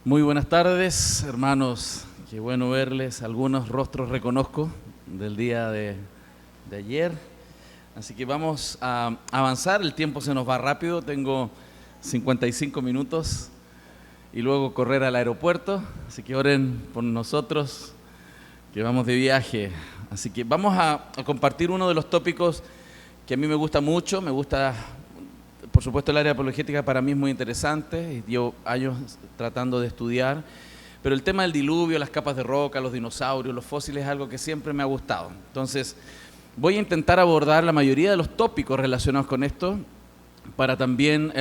Muy buenas tardes, hermanos. Qué bueno verles. Algunos rostros reconozco del día de ayer. Así que vamos a avanzar. El tiempo se nos va rápido. Tengo 55 minutos y luego correr al aeropuerto. Así que oren por nosotros, que vamos de viaje. Así que vamos a compartir uno de los tópicos que a mí me gusta mucho. Me gusta, por supuesto, el área apologética para mí es muy interesante. Llevo años tratando de estudiar. Pero el tema del diluvio, las capas de roca, los dinosaurios, los fósiles es algo que siempre me ha gustado. Entonces, voy a intentar abordar la mayoría de los tópicos relacionados con esto para también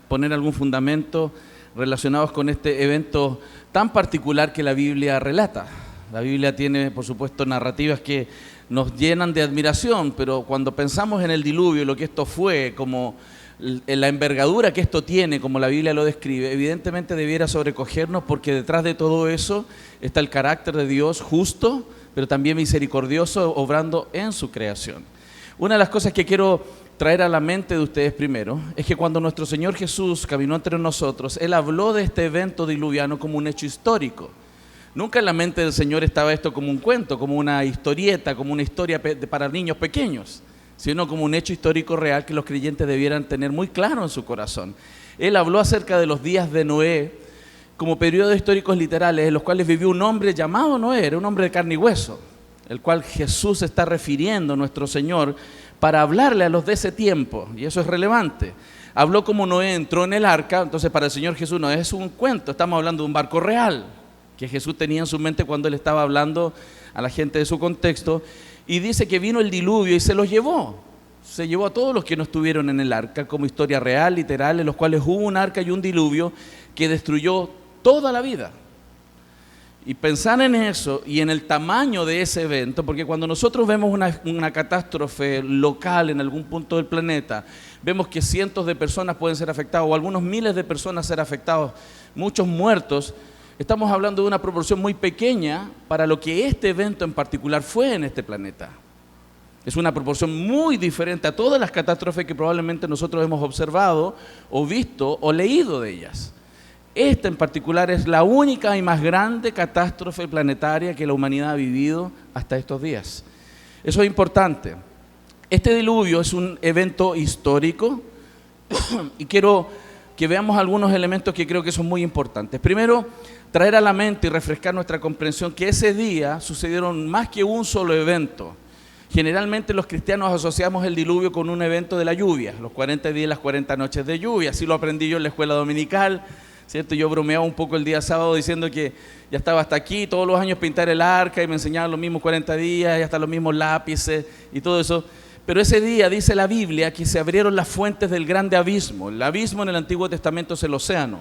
poner algún fundamento relacionados con este evento tan particular que la Biblia relata. La Biblia tiene, por supuesto, narrativas que nos llenan de admiración, pero cuando pensamos en el diluvio, lo que esto fue, como la envergadura que esto tiene, como la Biblia lo describe, evidentemente debiera sobrecogernos, porque detrás de todo eso está el carácter de Dios justo, pero también misericordioso, obrando en su creación. Una de las cosas que quiero traer a la mente de ustedes primero es que cuando nuestro Señor Jesús caminó entre nosotros, Él habló de este evento diluviano como un hecho histórico. Nunca en la mente del Señor estaba esto como un cuento, como una historieta, como una historia para niños pequeños, sino como un hecho histórico real que los creyentes debieran tener muy claro en su corazón. Él habló acerca de los días de Noé como periodos históricos literales en los cuales vivió un hombre llamado Noé, era un hombre de carne y hueso, el cual Jesús está refiriendo, nuestro Señor, para hablarle a los de ese tiempo, y eso es relevante. Habló como Noé entró en el arca. Entonces para el Señor Jesús no es un cuento, estamos hablando de un barco real que Jesús tenía en su mente cuando Él estaba hablando a la gente de su contexto, y dice que vino el diluvio y se los llevó. Se llevó a todos los que no estuvieron en el arca, como historia real, literal, en los cuales hubo un arca y un diluvio que destruyó toda la vida. Y pensar en eso y en el tamaño de ese evento, porque cuando nosotros vemos una catástrofe local en algún punto del planeta, vemos que cientos de personas pueden ser afectadas, o algunos miles de personas ser afectados, muchos muertos. Estamos hablando de una proporción muy pequeña para lo que este evento en particular fue en este planeta. Es una proporción muy diferente a todas las catástrofes que probablemente nosotros hemos observado o visto o leído de ellas. Esta en particular es la única y más grande catástrofe planetaria que la humanidad ha vivido hasta estos días. Eso es importante. Este diluvio es un evento histórico y quiero que veamos algunos elementos que creo que son muy importantes. Primero, traer a la mente y refrescar nuestra comprensión que ese día sucedieron más que un solo evento. Generalmente los cristianos asociamos el diluvio con un evento de la lluvia, los 40 días y las 40 noches de lluvia. Así lo aprendí yo en la escuela dominical, ¿cierto? Yo bromeaba un poco el día sábado diciendo que ya estaba hasta aquí, todos los años pintar el arca, y me enseñaban los mismos 40 días y hasta los mismos lápices y todo eso. Pero ese día dice la Biblia que se abrieron las fuentes del grande abismo. El abismo en el Antiguo Testamento es el océano.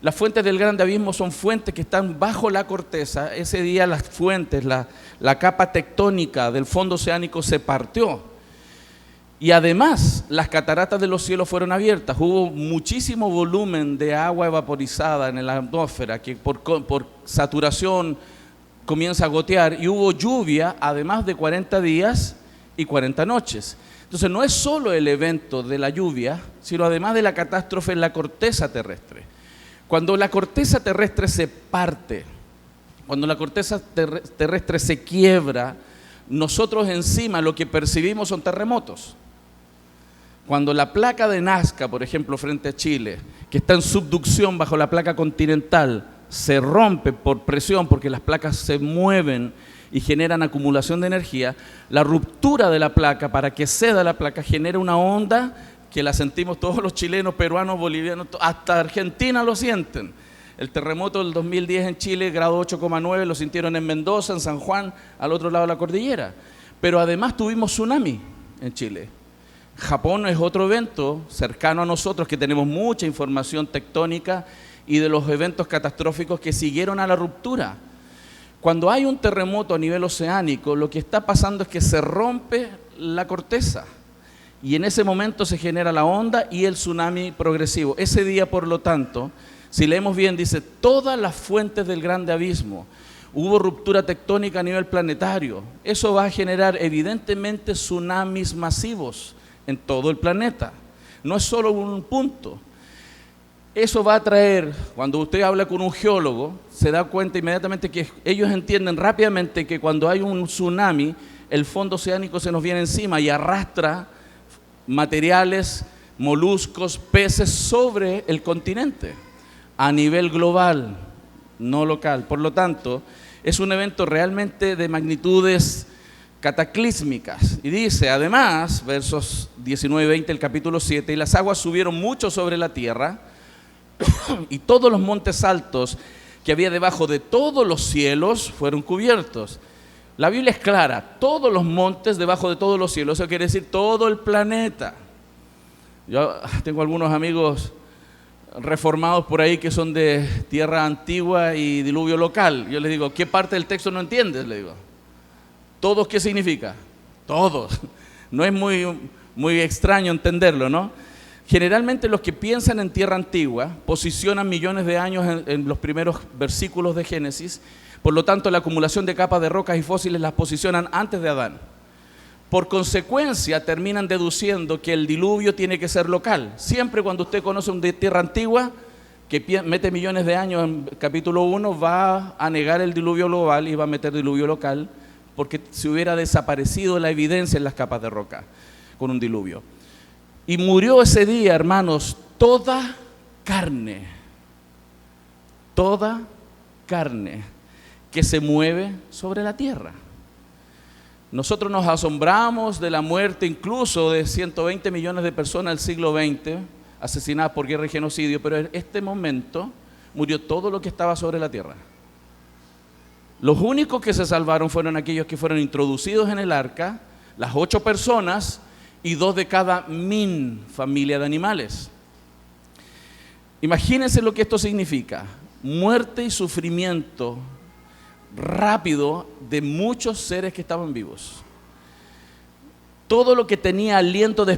Las fuentes del grande abismo son fuentes que están bajo la corteza. Ese día las fuentes, la capa tectónica del fondo oceánico se partió. Y además las cataratas de los cielos fueron abiertas. Hubo muchísimo volumen de agua evaporizada en la atmósfera que por saturación comienza a gotear. Y hubo lluvia además de 40 días y 40 noches. Entonces no es solo el evento de la lluvia, sino además de la catástrofe en la corteza terrestre. Cuando la corteza terrestre se parte, cuando la corteza terrestre se quiebra, nosotros encima lo que percibimos son terremotos. Cuando la placa de Nazca, por ejemplo, frente a Chile, que está en subducción bajo la placa continental, se rompe por presión porque las placas se mueven y generan acumulación de energía, la ruptura de la placa, para que ceda la placa, genera una onda que la sentimos todos los chilenos, peruanos, bolivianos, hasta Argentina lo sienten. El terremoto del 2010 en Chile, grado 8,9, lo sintieron en Mendoza, en San Juan, al otro lado de la cordillera. Pero además tuvimos tsunami en Chile. Japón es otro evento cercano a nosotros que tenemos mucha información tectónica y de los eventos catastróficos que siguieron a la ruptura. Cuando hay un terremoto a nivel oceánico, lo que está pasando es que se rompe la corteza. Y en ese momento se genera la onda y el tsunami progresivo. Ese día, por lo tanto, si leemos bien, dice, todas las fuentes del grande abismo. Hubo ruptura tectónica a nivel planetario. Eso va a generar evidentemente tsunamis masivos en todo el planeta. No es solo un punto. Eso va a traer, cuando usted habla con un geólogo, se da cuenta inmediatamente que ellos entienden rápidamente que cuando hay un tsunami, el fondo oceánico se nos viene encima y arrastra materiales, moluscos, peces sobre el continente, a nivel global, no local. Por lo tanto, es un evento realmente de magnitudes cataclísmicas. Y dice, además, versos 19 y 20 del capítulo 7, y las aguas subieron mucho sobre la tierra, y todos los montes altos que había debajo de todos los cielos fueron cubiertos. La Biblia es clara, todos los montes debajo de todos los cielos, eso quiere decir todo el planeta. Yo tengo algunos amigos reformados por ahí que son de tierra antigua y diluvio local. Yo les digo, ¿qué parte del texto no entiendes? Le digo, ¿todos qué significa? Todos. No es muy extraño entenderlo, ¿no? Generalmente los que piensan en tierra antigua posicionan millones de años en los primeros versículos de Génesis, por lo tanto la acumulación de capas de rocas y fósiles las posicionan antes de Adán. Por consecuencia terminan deduciendo que el diluvio tiene que ser local. Siempre cuando usted conoce un de tierra antigua que mete millones de años en capítulo 1 va a negar el diluvio global y va a meter diluvio local, porque se hubiera desaparecido la evidencia en las capas de roca con un diluvio. Y murió ese día, hermanos, toda carne que se mueve sobre la tierra. Nosotros nos asombramos de la muerte incluso de 120 millones de personas del siglo XX, asesinadas por guerra y genocidio, pero en este momento murió todo lo que estaba sobre la tierra. Los únicos que se salvaron fueron aquellos que fueron introducidos en el arca, las 8 personas, y 2 de cada familia de animales. Imagínense lo que esto significa: muerte y sufrimiento rápido de muchos seres que estaban vivos. Todo lo que tenía aliento de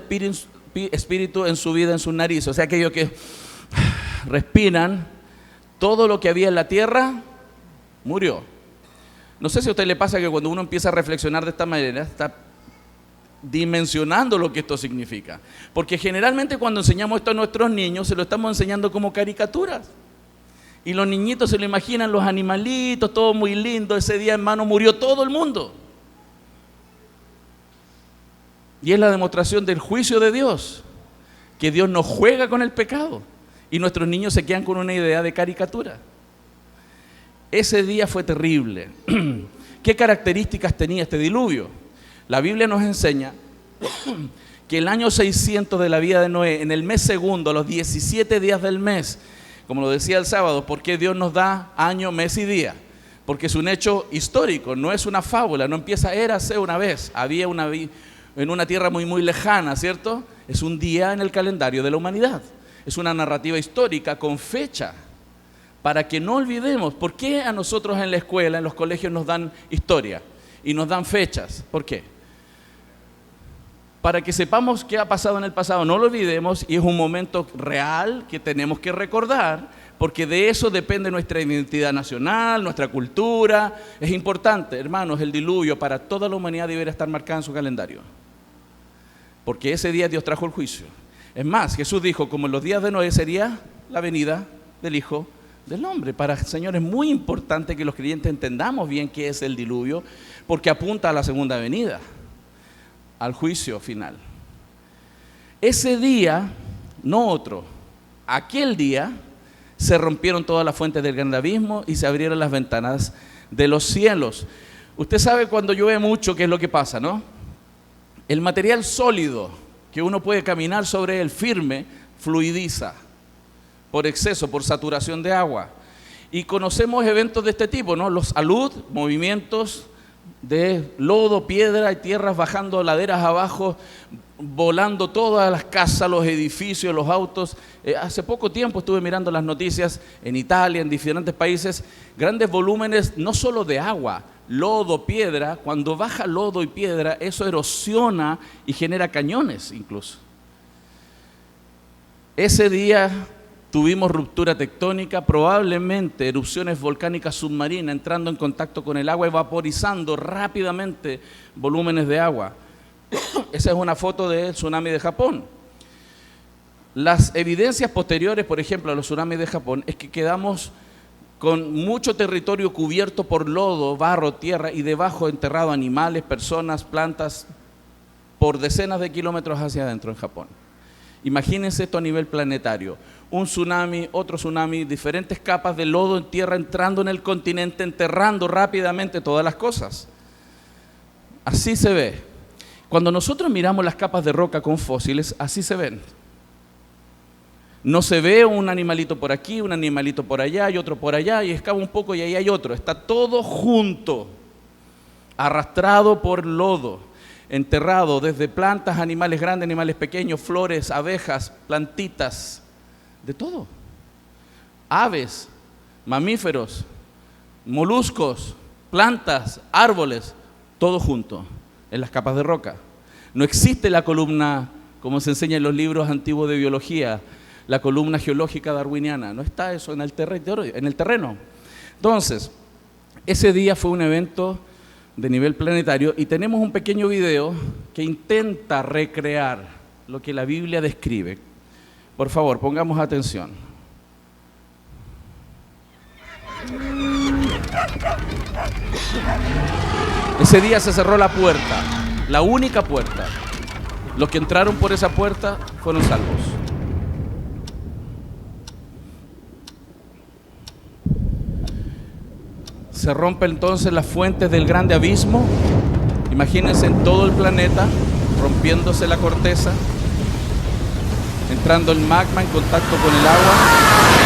espíritu en su vida, en sus narices, o sea, aquellos que respiran, todo lo que había en la tierra murió. No sé si a usted le pasa que cuando uno empieza a reflexionar de esta manera, está dimensionando lo que esto significa, porque generalmente cuando enseñamos esto a nuestros niños se lo estamos enseñando como caricaturas y los niñitos se lo imaginan, los animalitos, todo muy lindo. Ese día, hermano, murió todo el mundo y es la demostración del juicio de Dios, que Dios no juega con el pecado y nuestros niños se quedan con una idea de caricatura. Ese día fue terrible. ¿Qué características tenía este diluvio? La Biblia nos enseña que el año 600 de la vida de Noé, en el mes segundo, a los 17 días del mes, como lo decía el sábado, ¿por qué Dios nos da año, mes y día? Porque es un hecho histórico, no es una fábula, no empieza, érase una vez, había en una tierra muy lejana, ¿cierto? Es un día en el calendario de la humanidad, es una narrativa histórica con fecha, para que no olvidemos. ¿Por qué a nosotros en la escuela, en los colegios nos dan historia y nos dan fechas? ¿Por qué? Para que sepamos qué ha pasado en el pasado, no lo olvidemos, y es un momento real que tenemos que recordar, porque de eso depende nuestra identidad nacional, nuestra cultura. Es importante, hermanos, el diluvio para toda la humanidad debería estar marcado en su calendario, porque ese día Dios trajo el juicio. Es más, Jesús dijo, como en los días de Noé sería la venida del Hijo del Hombre. Para el Señor es muy importante que los creyentes entendamos bien qué es el diluvio, porque apunta a la segunda venida, al juicio final. Ese día, no otro, aquel día se rompieron todas las fuentes del gran abismo y se abrieron las ventanas de los cielos. Usted sabe cuando llueve mucho qué es lo que pasa, ¿no? El material sólido que uno puede caminar sobre él firme, fluidiza por exceso, por saturación de agua. Y conocemos eventos de este tipo, ¿no? Los alud, movimientos de lodo, piedra y tierras bajando laderas abajo, volando todas las casas, los edificios, los autos. Hace poco tiempo estuve mirando las noticias en Italia, en diferentes países, grandes volúmenes no solo de agua, lodo, piedra. Cuando baja lodo y piedra, eso erosiona y genera cañones incluso. Ese día tuvimos ruptura tectónica, probablemente erupciones volcánicas submarinas entrando en contacto con el agua y vaporizando rápidamente volúmenes de agua. Esa es una foto del tsunami de Japón. Las evidencias posteriores, por ejemplo, a los tsunamis de Japón, es que quedamos con mucho territorio cubierto por lodo, barro, tierra y debajo enterrado animales, personas, plantas, por decenas de kilómetros hacia adentro en Japón. Imagínense esto a nivel planetario. Un tsunami, otro tsunami, diferentes capas de lodo en tierra entrando en el continente, enterrando rápidamente todas las cosas. Así se ve. Cuando nosotros miramos las capas de roca con fósiles, así se ven. No se ve un animalito por aquí, un animalito por allá y otro por allá, y excava un poco y ahí hay otro. Está todo junto, arrastrado por lodo, enterrado desde plantas, animales grandes, animales pequeños, flores, abejas, plantitas, de todo. Aves, mamíferos, moluscos, plantas, árboles, todo junto en las capas de roca. No existe la columna, como se enseña en los libros antiguos de biología, la columna geológica darwiniana. No está eso en el terreno. Entonces, ese día fue un evento de nivel planetario y tenemos un pequeño video que intenta recrear lo que la Biblia describe. Por favor, pongamos atención. Ese día se cerró la puerta, la única puerta. Los que entraron por esa puerta fueron salvos. Se rompen entonces las fuentes del grande abismo. Imagínense en todo el planeta, rompiéndose la corteza, entrando el magma en contacto con el agua.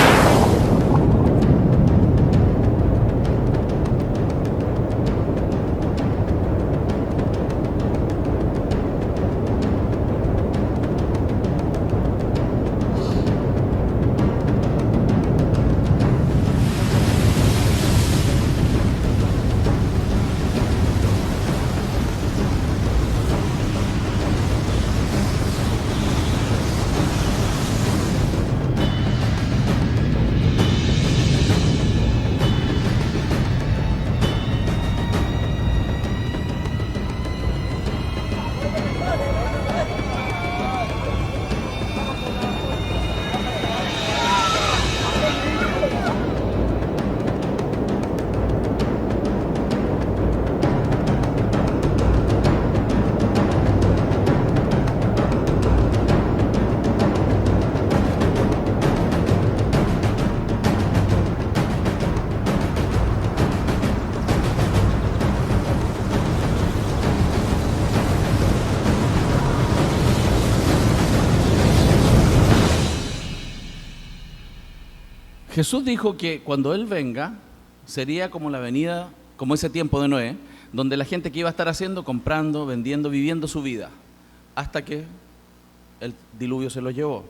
Jesús dijo que cuando Él venga, sería como la venida, como ese tiempo de Noé, donde la gente que iba a estar haciendo, comprando, vendiendo, viviendo su vida, hasta que el diluvio se lo llevó.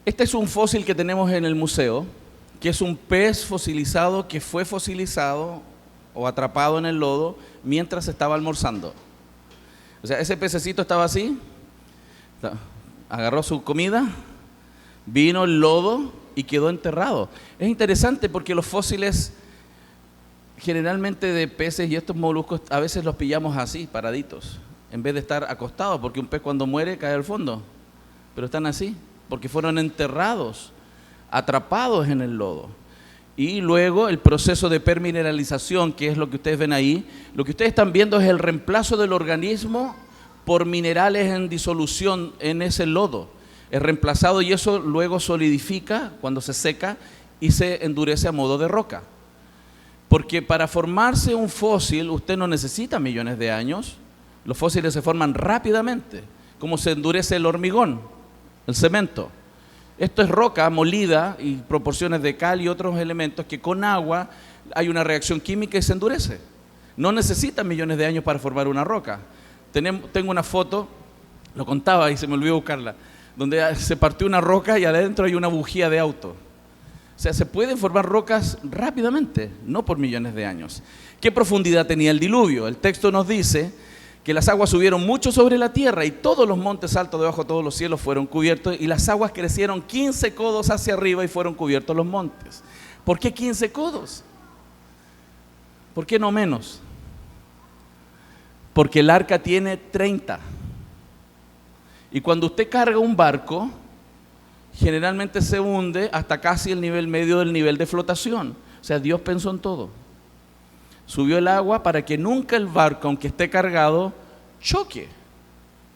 Este es un fósil que tenemos en el museo, que es un pez fosilizado que fue fosilizado o atrapado en el lodo mientras estaba almorzando. O sea, ese pececito estaba así, agarró su comida, vino el lodo y quedó enterrado. Es interesante porque los fósiles generalmente de peces y estos moluscos a veces los pillamos así, paraditos, en vez de estar acostados, porque un pez cuando muere cae al fondo, pero están así, porque fueron enterrados, atrapados en el lodo. Y luego el proceso de permineralización, que es lo que ustedes ven ahí, lo que ustedes están viendo es el reemplazo del organismo por minerales en disolución en ese lodo. Es reemplazado y eso luego solidifica cuando se seca y se endurece a modo de roca. Porque para formarse un fósil usted no necesita millones de años. Los fósiles se forman rápidamente, como se endurece el hormigón, el cemento. Esto es roca molida y proporciones de cal y otros elementos que con agua hay una reacción química y se endurece. No necesita millones de años para formar una roca. Tengo una foto, lo contaba y se me olvidó buscarla, donde se partió una roca y adentro hay una bujía de auto. O sea, se pueden formar rocas rápidamente, no por millones de años. ¿Qué profundidad tenía el diluvio? El texto nos dice que las aguas subieron mucho sobre la tierra y todos los montes altos debajo de todos los cielos fueron cubiertos y las aguas crecieron 15 codos hacia arriba y fueron cubiertos los montes. ¿Por qué 15 codos? ¿Por qué no menos? Porque el arca tiene 30. Y cuando usted carga un barco, generalmente se hunde hasta casi el nivel medio del nivel de flotación. O sea, Dios pensó en todo. Subió el agua para que nunca el barco, aunque esté cargado, choque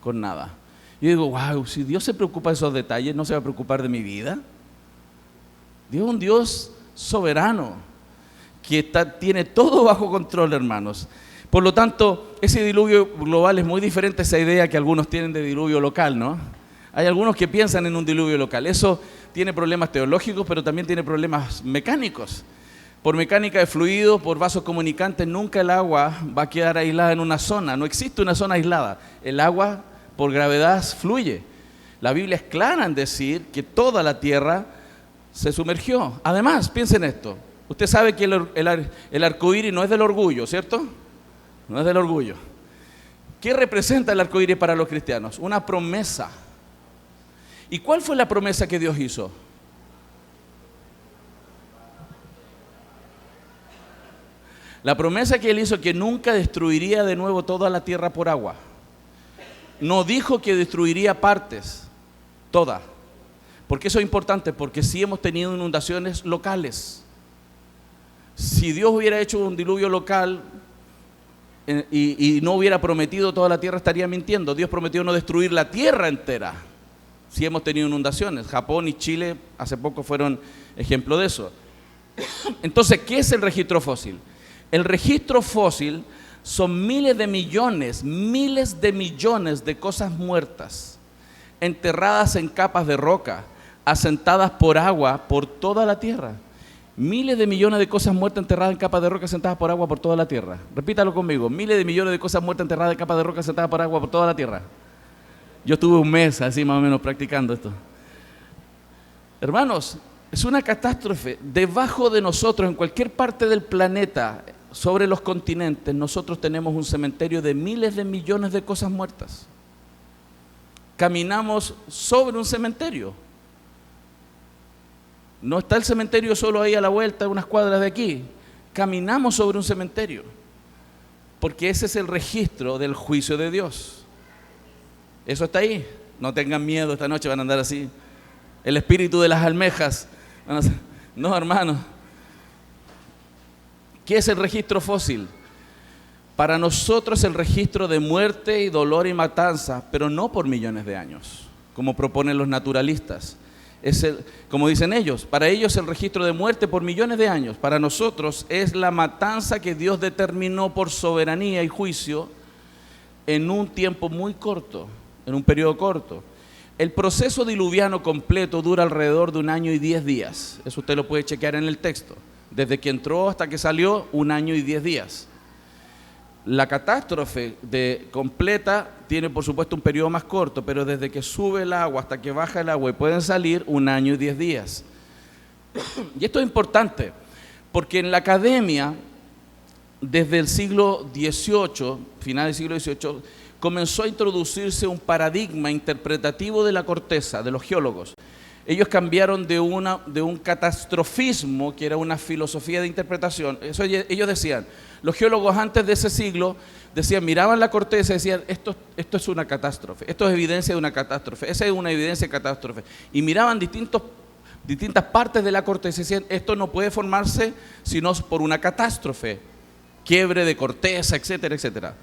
con nada. Yo digo, wow, si Dios se preocupa de esos detalles, ¿no se va a preocupar de mi vida? Dios es un Dios soberano, que tiene todo bajo control, hermanos. Por lo tanto, ese diluvio global es muy diferente a esa idea que algunos tienen de diluvio local, ¿no? Hay algunos que piensan en un diluvio local. Eso tiene problemas teológicos, pero también tiene problemas mecánicos. Por mecánica de fluidos, por vasos comunicantes, nunca el agua va a quedar aislada en una zona. No existe una zona aislada. El agua, por gravedad, fluye. La Biblia es clara en decir que toda la tierra se sumergió. Además, piensen esto. Usted sabe que el arco iris no es del orgullo, ¿cierto? No es del orgullo. ¿Qué representa el arco iris para los cristianos? Una promesa. ¿Y cuál fue la promesa que Dios hizo? La promesa que Él hizo, que nunca destruiría de nuevo toda la tierra por agua. No dijo que destruiría partes, toda. ¿Por qué eso es importante? Porque sí hemos tenido inundaciones locales. Si Dios hubiera hecho un diluvio local y no hubiera prometido toda la tierra, estaría mintiendo. Dios prometió no destruir la tierra entera. Sí hemos tenido inundaciones. Japón y Chile hace poco fueron ejemplo de eso. Entonces, ¿qué es el registro fósil? El registro fósil son miles de millones de cosas muertas, enterradas en capas de roca, asentadas por agua por toda la tierra. Miles de millones de cosas muertas enterradas en capas de roca, asentadas por agua por toda la tierra. Repítalo conmigo, miles de millones de cosas muertas enterradas en capas de roca, asentadas por agua por toda la tierra. Yo estuve un mes así más o menos practicando esto. Hermanos, es una catástrofe. Debajo de nosotros, en cualquier parte del planeta, sobre los continentes, nosotros tenemos un cementerio de miles de millones de cosas muertas. Caminamos sobre un cementerio. No está el cementerio solo ahí a la vuelta, unas cuadras de aquí. Caminamos sobre un cementerio, porque ese es el registro del juicio de Dios. Eso está ahí. No tengan miedo, esta noche van a andar así. El espíritu de las almejas. No, hermano. ¿Qué es el registro fósil? Para nosotros el registro de muerte y dolor y matanza, pero no por millones de años, como proponen los naturalistas. Como dicen ellos, para ellos el registro de muerte por millones de años. Para nosotros es la matanza que Dios determinó por soberanía y juicio en un tiempo muy corto, en un periodo corto. El proceso diluviano completo dura alrededor de 1 año y 10 días. Eso usted lo puede chequear en el texto. Desde que entró hasta que salió, 1 año y 10 días. La catástrofe completa tiene por supuesto un periodo más corto, pero desde que sube el agua hasta que baja el agua y pueden salir, 1 año y 10 días. Y esto es importante, porque en la academia, desde el siglo XVIII, final del siglo XVIII, comenzó a introducirse un paradigma interpretativo de la corteza, de los geólogos. Ellos cambiaron de un catastrofismo, que era una filosofía de interpretación. Ellos decían, los geólogos antes de ese siglo decían, miraban la corteza y decían, esto es una catástrofe, esto es evidencia de una catástrofe, esa es una evidencia de catástrofe. Y miraban distintas partes de la corteza y decían, esto no puede formarse sino por una catástrofe, quiebre de corteza, etcétera, etcétera.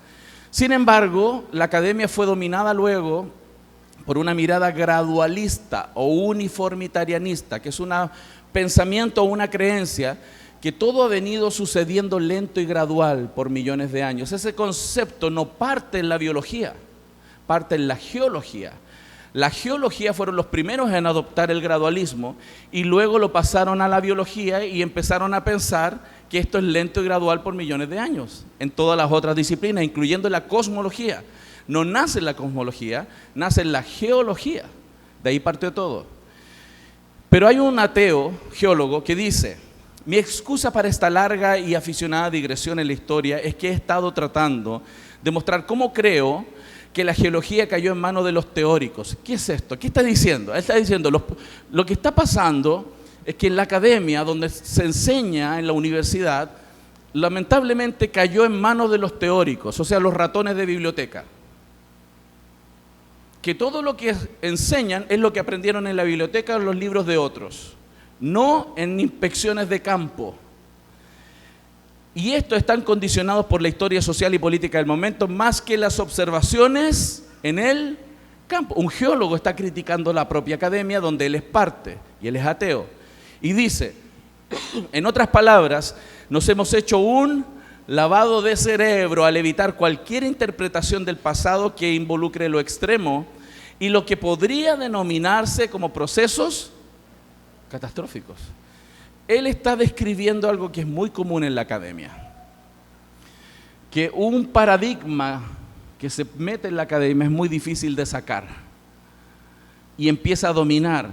Sin embargo, la academia fue dominada luego por una mirada gradualista o uniformitarianista, que es un pensamiento o una creencia que todo ha venido sucediendo lento y gradual por millones de años. Ese concepto no parte en la biología, parte en la geología. La geología fueron los primeros en adoptar el gradualismo y luego lo pasaron a la biología y empezaron a pensar que esto es lento y gradual por millones de años en todas las otras disciplinas, incluyendo la cosmología. No nace en la cosmología, nace en la geología. De ahí partió todo. Pero hay un ateo geólogo que dice, mi excusa para esta larga y aficionada digresión en la historia es que he estado tratando de mostrar cómo creo que la geología cayó en manos de los teóricos. ¿Qué es esto? ¿Qué está diciendo? Él está diciendo, lo que está pasando es que en la academia, donde se enseña en la universidad, lamentablemente cayó en manos de los teóricos, o sea, los ratones de biblioteca. que todo lo que enseñan es lo que aprendieron en la biblioteca o en los libros de otros, no en inspecciones de campo. Y estos están condicionados por la historia social y política del momento, más que las observaciones en el campo. Un geólogo está criticando la propia academia donde él es parte, y él es ateo. Y dice, en otras palabras, nos hemos hecho un lavado de cerebro al evitar cualquier interpretación del pasado que involucre lo extremo y lo que podría denominarse como procesos catastróficos. Él está describiendo algo que es muy común en la academia, que un paradigma que se mete en la academia es muy difícil de sacar y empieza a dominar.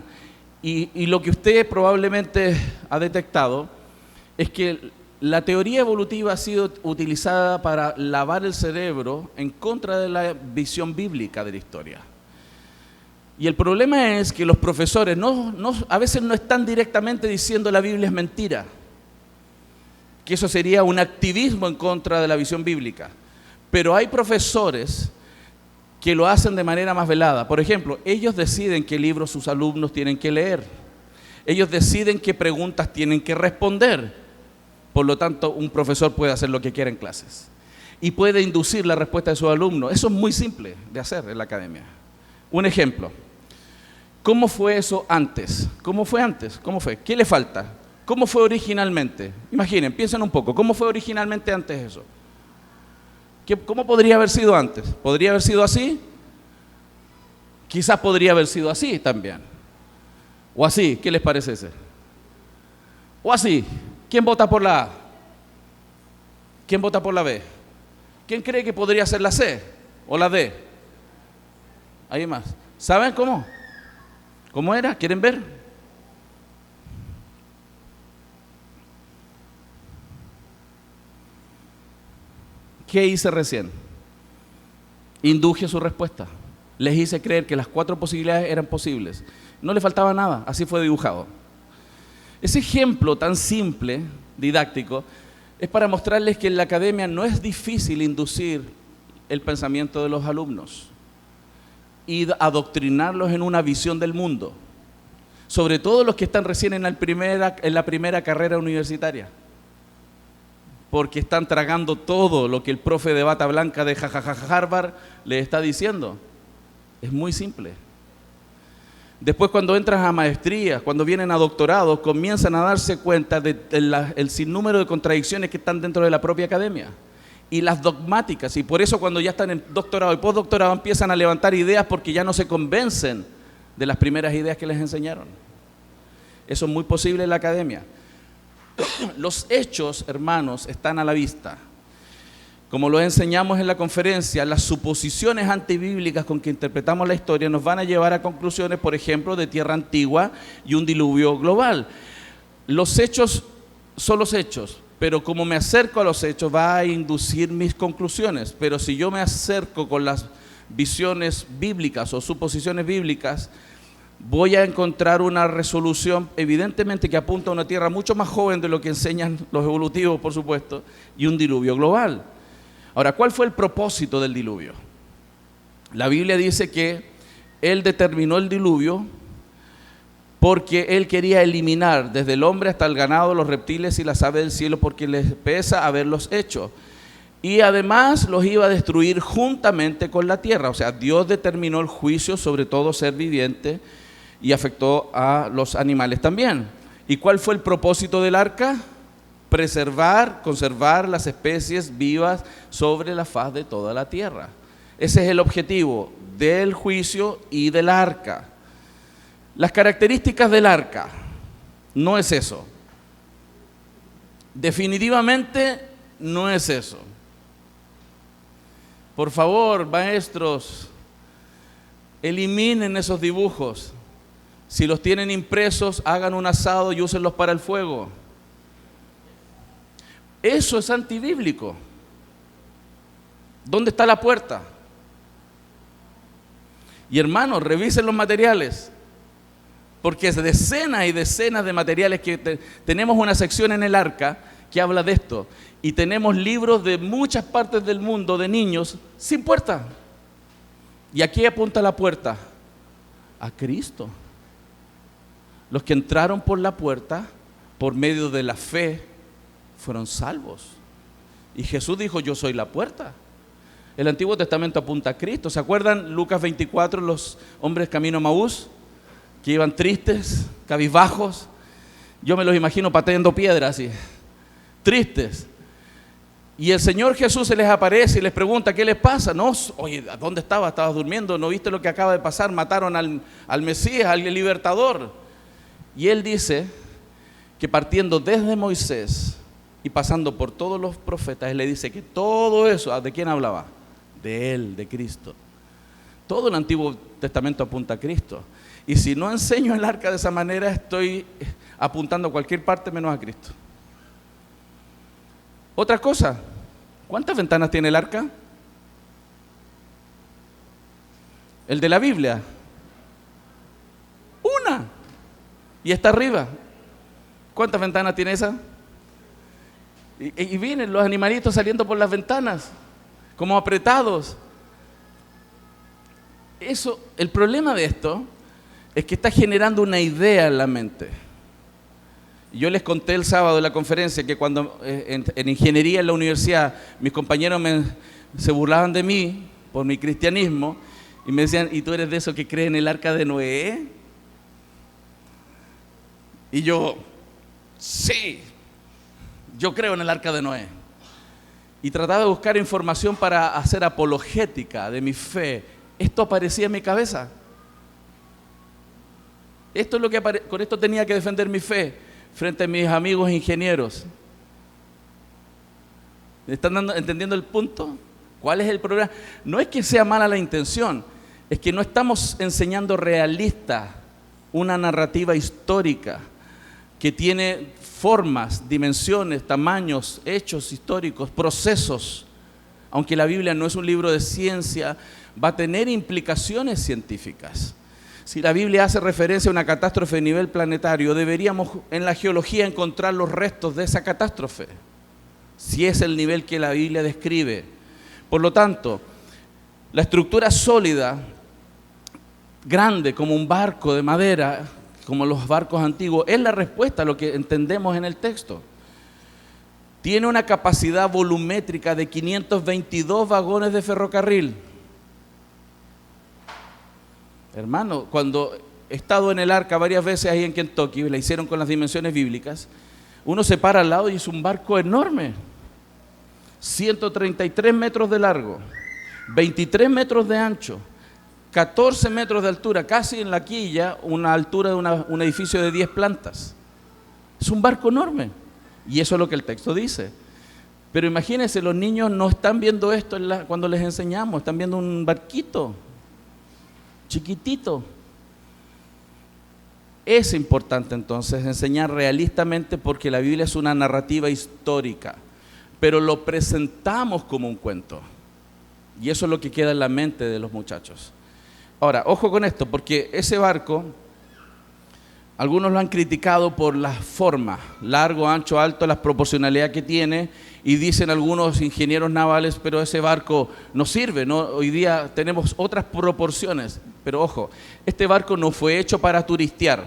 Y lo que usted probablemente ha detectado es que la teoría evolutiva ha sido utilizada para lavar el cerebro en contra de la visión bíblica de la historia. Y el problema es que los profesores a veces no están directamente diciendo la Biblia es mentira, que eso sería un activismo en contra de la visión bíblica. Pero hay profesores que lo hacen de manera más velada. Por ejemplo, ellos deciden qué libros sus alumnos tienen que leer. Ellos deciden qué preguntas tienen que responder. Por lo tanto, un profesor puede hacer lo que quiera en clases y puede inducir la respuesta de sus alumnos. Eso es muy simple de hacer en la academia. Un ejemplo. ¿Cómo fue eso antes? ¿Cómo fue antes? ¿Cómo fue? ¿Qué le falta? ¿Cómo fue originalmente? Imaginen, piensen un poco. ¿Cómo fue originalmente antes eso? ¿Cómo podría haber sido antes? ¿Podría haber sido así? Quizás podría haber sido así también. O así, ¿qué les parece ese? O así. ¿Quién vota por la A? ¿Quién vota por la B? ¿Quién cree que podría ser la C o la D? Hay más. ¿Saben cómo? ¿Cómo era? ¿Quieren ver? ¿Qué hice recién? Induje su respuesta. Les hice creer que las 4 posibilidades eran posibles. No le faltaba nada, así fue dibujado. Ese ejemplo tan simple, didáctico, es para mostrarles que en la academia no es difícil inducir el pensamiento de los alumnos y adoctrinarlos en una visión del mundo, sobre todo los que están recién en la primera carrera universitaria, porque están tragando todo lo que el profe de bata blanca de Harvard les está diciendo. Es muy simple. Después, cuando entran a maestrías, cuando vienen a doctorados, comienzan a darse cuenta del sinnúmero de contradicciones que están dentro de la propia academia y las dogmáticas, y por eso cuando ya están en doctorado y postdoctorado empiezan a levantar ideas porque ya no se convencen de las primeras ideas que les enseñaron. Eso es muy posible en la academia. Los hechos, hermanos, están a la vista. Como lo enseñamos en la conferencia, las suposiciones antibíblicas con que interpretamos la historia nos van a llevar a conclusiones, por ejemplo, de tierra antigua y un diluvio global. Los hechos son los hechos, pero como me acerco a los hechos va a inducir mis conclusiones. Pero si yo me acerco con las visiones bíblicas o suposiciones bíblicas, voy a encontrar una resolución evidentemente que apunta a una tierra mucho más joven de lo que enseñan los evolutivos, por supuesto, y un diluvio global. Ahora, ¿cuál fue el propósito del diluvio? La Biblia dice que Él determinó el diluvio porque Él quería eliminar desde el hombre hasta el ganado, los reptiles y las aves del cielo, porque les pesa haberlos hecho. Y además los iba a destruir juntamente con la tierra. O sea, Dios determinó el juicio sobre todo ser viviente y afectó a los animales también. ¿Y cuál fue el propósito del arca? Preservar, conservar las especies vivas sobre la faz de toda la tierra. Ese es el objetivo del juicio y del arca. Las características del arca no es eso. Definitivamente no es eso. Por favor, maestros, eliminen esos dibujos. Si los tienen impresos, hagan un asado y úsenlos para el fuego. Eso es antibíblico. ¿Dónde está la puerta? Y hermanos, revisen los materiales, porque es decenas y decenas de materiales que tenemos una sección en el arca que habla de esto, y tenemos libros de muchas partes del mundo de niños sin puerta. ¿Y a qué apunta la puerta? A Cristo. Los que entraron por la puerta, por medio de la fe, fueron salvos. Y Jesús dijo, yo soy la puerta. El Antiguo Testamento apunta a Cristo. ¿Se acuerdan Lucas 24, los hombres camino a Maús, que iban tristes, cabizbajos? Yo me los imagino pateando piedras así, tristes. Y el Señor Jesús se les aparece y les pregunta, ¿qué les pasa? No, oye, ¿dónde estabas? ¿Estabas durmiendo? ¿No viste lo que acaba de pasar? Mataron al Mesías, al libertador. Y Él dice que partiendo desde Moisés y pasando por todos los profetas, Él le dice que todo eso, ¿de quién hablaba? De Él, de Cristo. Todo el Antiguo Testamento apunta a Cristo. Y si no enseño el arca de esa manera, estoy apuntando a cualquier parte menos a Cristo. Otra cosa, ¿cuántas ventanas tiene el arca? El de la Biblia. Una. Y está arriba. ¿Cuántas ventanas tiene esa? Y vienen los animalitos saliendo por las ventanas, como apretados. Eso, el problema de esto es que está generando una idea en la mente. Yo les conté el sábado en la conferencia que cuando en ingeniería en la universidad mis compañeros se burlaban de mí por mi cristianismo y me decían, ¿y tú eres de esos que creen en el arca de Noé? Y yo, sí, yo creo en el arca de Noé. Y trataba de buscar información para hacer apologética de mi fe. Esto aparecía en mi cabeza. Esto es lo que con esto tenía que defender mi fe frente a mis amigos ingenieros. ¿Me están entendiendo el punto? ¿Cuál es el problema? No es que sea mala la intención, es que no estamos enseñando realista una narrativa histórica que tiene formas, dimensiones, tamaños, hechos históricos, procesos. Aunque la Biblia no es un libro de ciencia, va a tener implicaciones científicas. Si la Biblia hace referencia a una catástrofe a nivel planetario, deberíamos en la geología encontrar los restos de esa catástrofe, si es el nivel que la Biblia describe. Por lo tanto, la estructura sólida, grande como un barco de madera, como los barcos antiguos, es la respuesta a lo que entendemos en el texto. Tiene una capacidad volumétrica de 522 vagones de ferrocarril. Hermano, cuando he estado en el arca varias veces ahí en Kentucky, la hicieron con las dimensiones bíblicas, uno se para al lado y es un barco enorme, 133 metros de largo, 23 metros de ancho, 14 metros de altura, casi en la quilla, una altura de un edificio de 10 plantas. Es un barco enorme, y eso es lo que el texto dice. Pero imagínense, los niños no están viendo esto cuando les enseñamos, están viendo un barquito chiquitito. Es importante entonces enseñar realistamente porque la Biblia es una narrativa histórica, pero lo presentamos como un cuento. Y eso es lo que queda en la mente de los muchachos. Ahora, ojo con esto, porque ese barco, algunos lo han criticado por la forma, largo, ancho, alto, las proporcionalidades que tiene, y dicen algunos ingenieros navales, pero ese barco no sirve, ¿no? Hoy día tenemos otras proporciones. Pero ojo, este barco no fue hecho para turistear,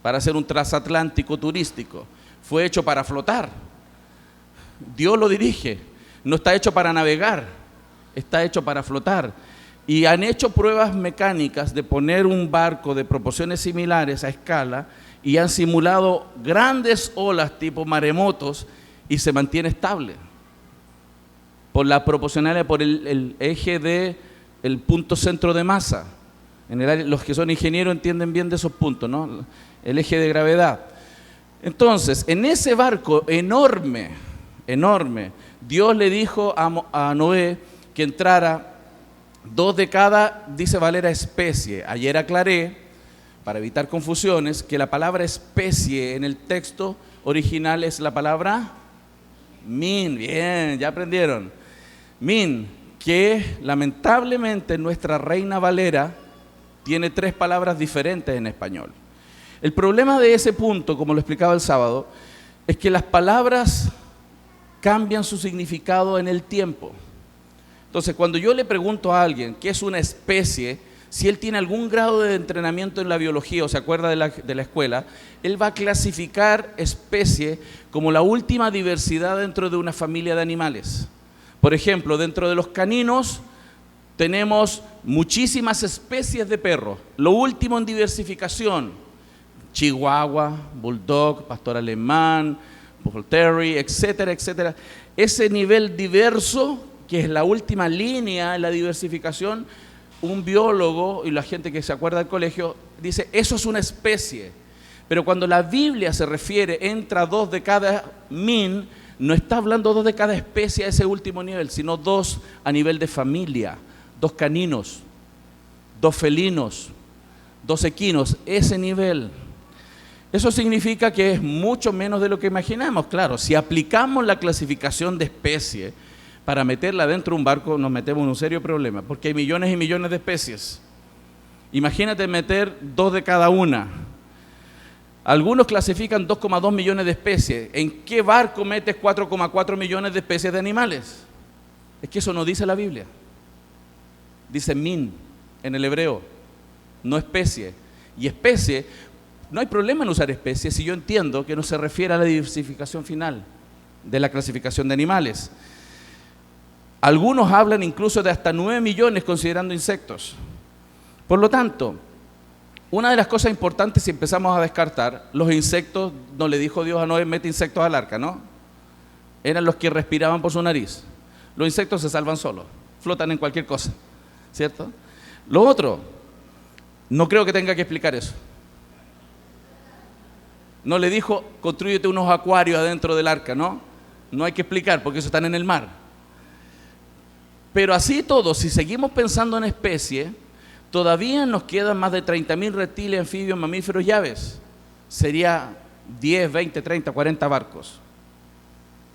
para hacer un transatlántico turístico, fue hecho para flotar. Dios lo dirige, no está hecho para navegar, está hecho para flotar. Y han hecho pruebas mecánicas de poner un barco de proporciones similares a escala y han simulado grandes olas tipo maremotos y se mantiene estable por la proporcionalidad, por el eje del punto centro de masa. En el área, los que son ingenieros entienden bien de esos puntos, ¿no? El eje de gravedad. Entonces, en ese barco enorme, Dios le dijo a Noé que entrara 2 de cada, dice Valera, especie. Ayer aclaré, para evitar confusiones, que la palabra especie en el texto original es la palabra min. Bien, ya aprendieron. Min, que lamentablemente nuestra Reina Valera tiene 3 palabras diferentes en español. El problema de ese punto, como lo explicaba el sábado, es que las palabras cambian su significado en el tiempo. Entonces, cuando yo le pregunto a alguien qué es una especie, si él tiene algún grado de entrenamiento en la biología o se acuerda de la escuela, él va a clasificar especie como la última diversidad dentro de una familia de animales. Por ejemplo, dentro de los caninos tenemos muchísimas especies de perros. Lo último en diversificación: chihuahua, bulldog, pastor alemán, bull terrier, etcétera, etcétera. Ese nivel diverso, que es la última línea en la diversificación, un biólogo y la gente que se acuerda del colegio dice, eso es una especie. Pero cuando la Biblia se refiere, entra 2 de cada min, no está hablando 2 de cada especie a ese último nivel, sino 2 a nivel de familia, 2 caninos, 2 felinos, 2 equinos, ese nivel. Eso significa que es mucho menos de lo que imaginamos. Claro, si aplicamos la clasificación de especie para meterla dentro de un barco, nos metemos en un serio problema, porque hay millones y millones de especies. Imagínate meter 2 de cada una. Algunos clasifican 2,2 millones de especies. ¿En qué barco metes 4,4 millones de especies de animales? Es que eso no dice la Biblia. Dice min en el hebreo, no especie. Y especie, no hay problema en usar especie si yo entiendo que no se refiere a la diversificación final de la clasificación de animales. Algunos hablan incluso de hasta 9 millones considerando insectos. Por lo tanto, una de las cosas importantes, si empezamos a descartar, los insectos, no le dijo Dios a Noé, mete insectos al arca, ¿no? Eran los que respiraban por su nariz. Los insectos se salvan solos, flotan en cualquier cosa, ¿cierto? Lo otro, no creo que tenga que explicar eso. No le dijo, constrúyete unos acuarios adentro del arca, ¿no? No hay que explicar porque eso están en el mar. Pero así todo, si seguimos pensando en especie, todavía nos quedan más de 30.000 reptiles, anfibios, mamíferos y aves. Sería 10, 20, 30, 40 barcos.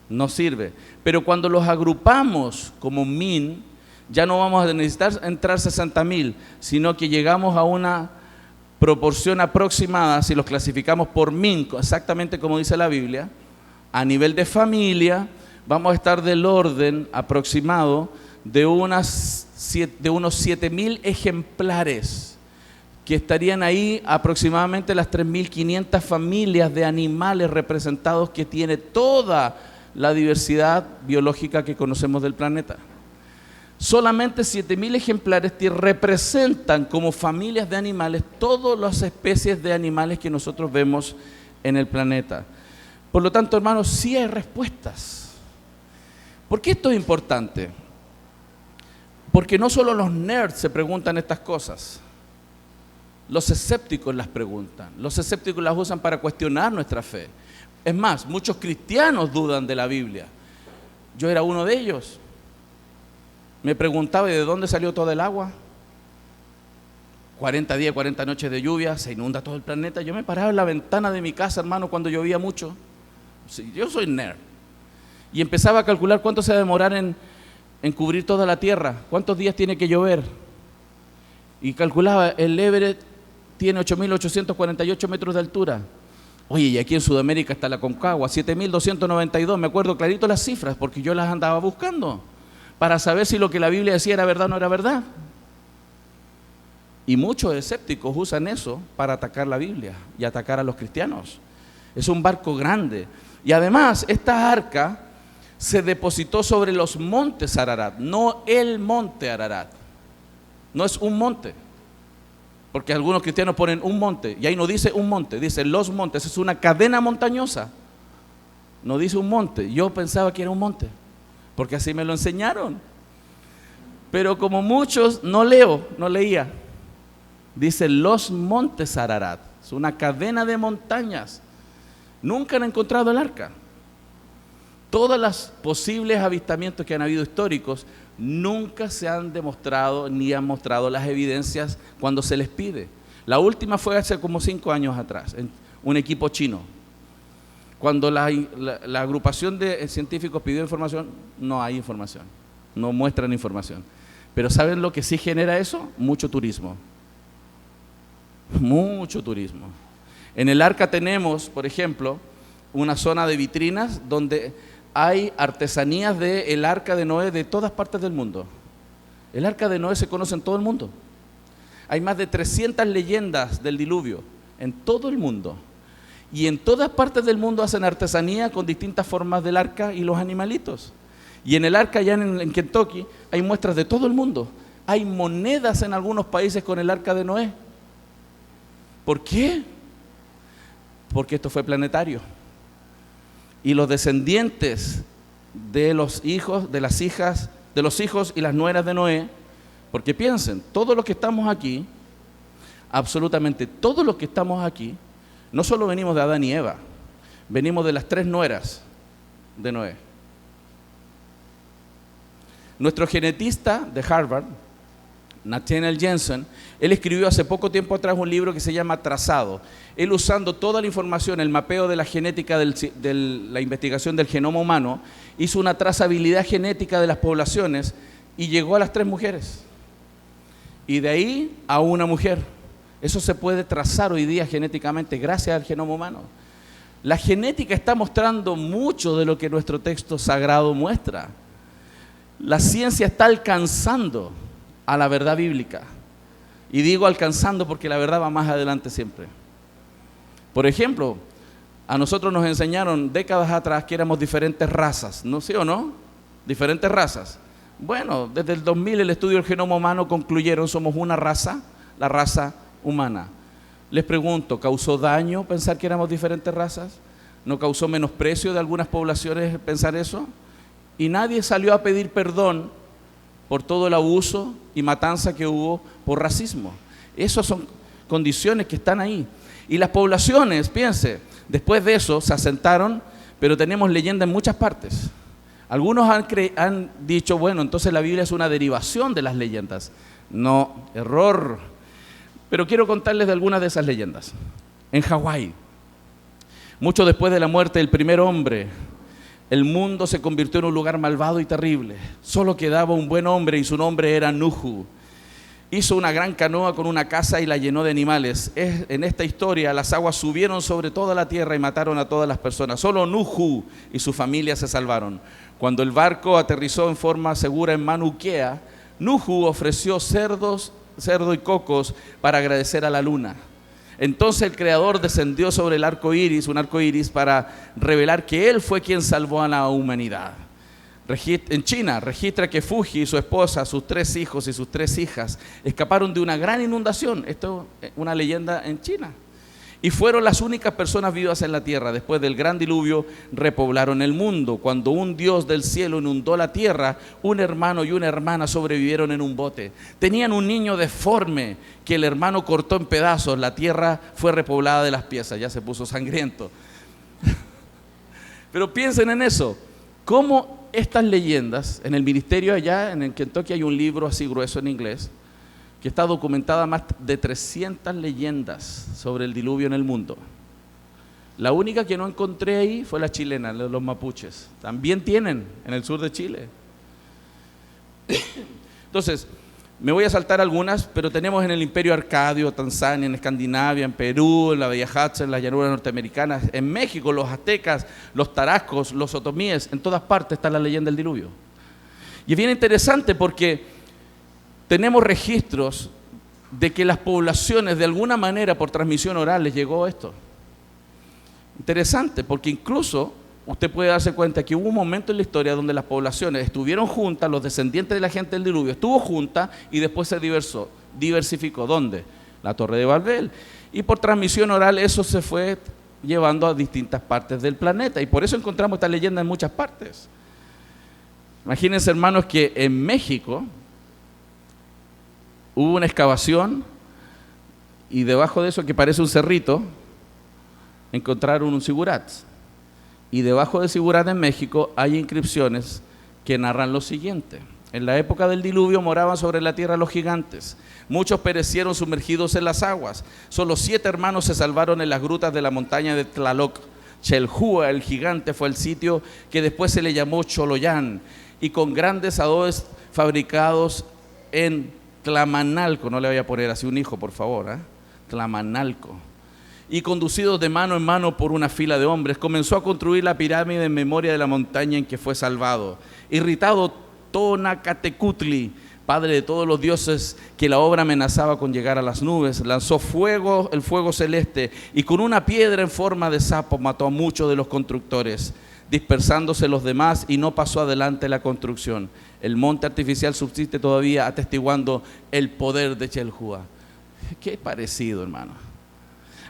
No sirve. Pero cuando los agrupamos como min, ya no vamos a necesitar entrar 60.000, sino que llegamos a una proporción aproximada, si los clasificamos por min, exactamente como dice la Biblia, a nivel de familia, vamos a estar del orden aproximado de unos 7.000 ejemplares, que estarían ahí aproximadamente las 3.500 familias de animales representados que tiene toda la diversidad biológica que conocemos del planeta. Solamente 7.000 ejemplares representan como familias de animales todas las especies de animales que nosotros vemos en el planeta. Por lo tanto, hermanos, sí hay respuestas. ¿Por qué esto es importante? Porque no solo los nerds se preguntan estas cosas, los escépticos las preguntan, los escépticos las usan para cuestionar nuestra fe. Es más, muchos cristianos dudan de la Biblia. Yo era uno de ellos. Me preguntaba, ¿y de dónde salió todo el agua? 40 días, 40 noches de lluvia, se inunda todo el planeta. Yo me paraba en la ventana de mi casa, hermano, cuando llovía mucho. Sí, yo soy nerd. Y empezaba a calcular cuánto se va a demorar en cubrir toda la tierra, cuántos días tiene que llover. Y calculaba, el Everest tiene 8.848 metros de altura. Oye, y aquí en Sudamérica está la Concagua, 7.292, me acuerdo clarito las cifras, porque yo las andaba buscando, para saber si lo que la Biblia decía era verdad o no era verdad. Y muchos escépticos usan eso para atacar la Biblia y atacar a los cristianos. Es un barco grande. Y además, esta arca se depositó sobre los montes Ararat, no el monte Ararat. No es un monte, porque algunos cristianos ponen un monte, y ahí no dice un monte, dice los montes, es una cadena montañosa. No dice un monte, yo pensaba que era un monte, porque así me lo enseñaron. Pero como muchos, no leía. Dice los montes Ararat, es una cadena de montañas. Nunca han encontrado el arca. Todos los posibles avistamientos que han habido históricos nunca se han demostrado ni han mostrado las evidencias cuando se les pide. La última fue hace como 5 años atrás, en un equipo chino. Cuando la agrupación de científicos pidió información, no hay información, no muestran información. Pero ¿saben lo que sí genera eso? Mucho turismo. Mucho turismo. En el arca tenemos, por ejemplo, una zona de vitrinas donde hay artesanías del arca de Noé de todas partes del mundo. El arca de Noé se conoce en todo el mundo. Hay más de 300 leyendas del diluvio en todo el mundo. Y en todas partes del mundo hacen artesanía con distintas formas del arca y los animalitos. Y en el arca allá en Kentucky hay muestras de todo el mundo. Hay monedas en algunos países con el arca de Noé. ¿Por qué? Porque esto fue planetario. Y los descendientes de los hijos, de las hijas, de los hijos y las nueras de Noé, porque piensen, todos los que estamos aquí, absolutamente todos los que estamos aquí, no solo venimos de Adán y Eva, venimos de las 3 nueras de Noé. Nuestro genetista de Harvard, Nathaniel Jensen, él escribió hace poco tiempo atrás un libro que se llama Trazado. Él, usando toda la información, el mapeo de la genética de la investigación del genoma humano, hizo una trazabilidad genética de las poblaciones y llegó a las 3 mujeres. Y de ahí a una mujer. Eso se puede trazar hoy día genéticamente gracias al genoma humano. La genética está mostrando mucho de lo que nuestro texto sagrado muestra. La ciencia está alcanzando a la verdad bíblica. Y digo alcanzando porque la verdad va más adelante siempre. Por ejemplo, a nosotros nos enseñaron décadas atrás que éramos diferentes razas, ¿no? ¿Sí o no? Diferentes razas. Bueno, desde el 2000 el estudio del genoma humano concluyeron somos una raza, la raza humana. Les pregunto, ¿causó daño pensar que éramos diferentes razas? ¿No causó menosprecio de algunas poblaciones pensar eso? Y nadie salió a pedir perdón por todo el abuso y matanza que hubo por racismo. Esas son condiciones que están ahí. Y las poblaciones, piense, después de eso se asentaron, pero tenemos leyenda en muchas partes. Algunos han dicho, bueno, entonces la Biblia es una derivación de las leyendas. No, error. Pero quiero contarles de algunas de esas leyendas. En Hawái, mucho después de la muerte del primer hombre, el mundo se convirtió en un lugar malvado y terrible. Solo quedaba un buen hombre y su nombre era Nuhu. Hizo una gran canoa con una casa y la llenó de animales. En esta historia las aguas subieron sobre toda la tierra y mataron a todas las personas. Solo Nuhu y su familia se salvaron. Cuando el barco aterrizó en forma segura en Mauna Kea, Nuhu ofreció cerdo y cocos para agradecer a la luna. Entonces el Creador descendió sobre el arco iris, un arco iris, para revelar que Él fue quien salvó a la humanidad. En China registra que Fuji y su esposa, sus 3 hijos y sus 3 hijas escaparon de una gran inundación. Esto es una leyenda en China. Y fueron las únicas personas vivas en la tierra. Después del gran diluvio repoblaron el mundo. Cuando un Dios del cielo inundó la tierra, un hermano y una hermana sobrevivieron en un bote. Tenían un niño deforme que el hermano cortó en pedazos. La tierra fue repoblada de las piezas. Ya se puso sangriento. Pero piensen en eso. Cómo estas leyendas, en el ministerio allá en Kentucky hay un libro así grueso en inglés, que está documentada más de 300 leyendas sobre el diluvio en el mundo. La única que no encontré ahí fue la chilena, los mapuches. También tienen en el sur de Chile. Entonces, me voy a saltar algunas, pero tenemos en el Imperio Arcadio, Tanzania, en Escandinavia, en Perú, en la Bella Hudson, en las llanuras norteamericanas, en México, los aztecas, los tarascos, los otomíes, en todas partes está la leyenda del diluvio. Y es bien interesante porque tenemos registros de que las poblaciones, de alguna manera, por transmisión oral, les llegó esto. Interesante, porque incluso usted puede darse cuenta que hubo un momento en la historia donde las poblaciones estuvieron juntas, los descendientes de la gente del diluvio estuvo junta y después se diversificó. ¿Dónde? La Torre de Babel. Y por transmisión oral eso se fue llevando a distintas partes del planeta. Y por eso encontramos esta leyenda en muchas partes. Imagínense, hermanos, que en México hubo una excavación y debajo de eso, que parece un cerrito, encontraron un sigurat. Y debajo del sigurat en México hay inscripciones que narran lo siguiente. En la época del diluvio moraban sobre la tierra los gigantes. Muchos perecieron sumergidos en las aguas. Solo 7 hermanos se salvaron en las grutas de la montaña de Tlaloc. Chelhua, el gigante, fue el sitio que después se le llamó Choloyán. Y con grandes adobes fabricados en Tlamanalco, no le voy a poner así un hijo, por favor, Tlamanalco. Y conducidos de mano en mano por una fila de hombres, comenzó a construir la pirámide en memoria de la montaña en que fue salvado. Irritado Tonacatecutli Padre de todos los dioses, que la obra amenazaba con llegar a las nubes, lanzó fuego, el fuego celeste, y con una piedra en forma de sapo mató a muchos de los constructores, dispersándose los demás, y no pasó adelante la construcción. El monte artificial subsiste todavía, atestiguando el poder de Chelhua. Qué parecido, hermano.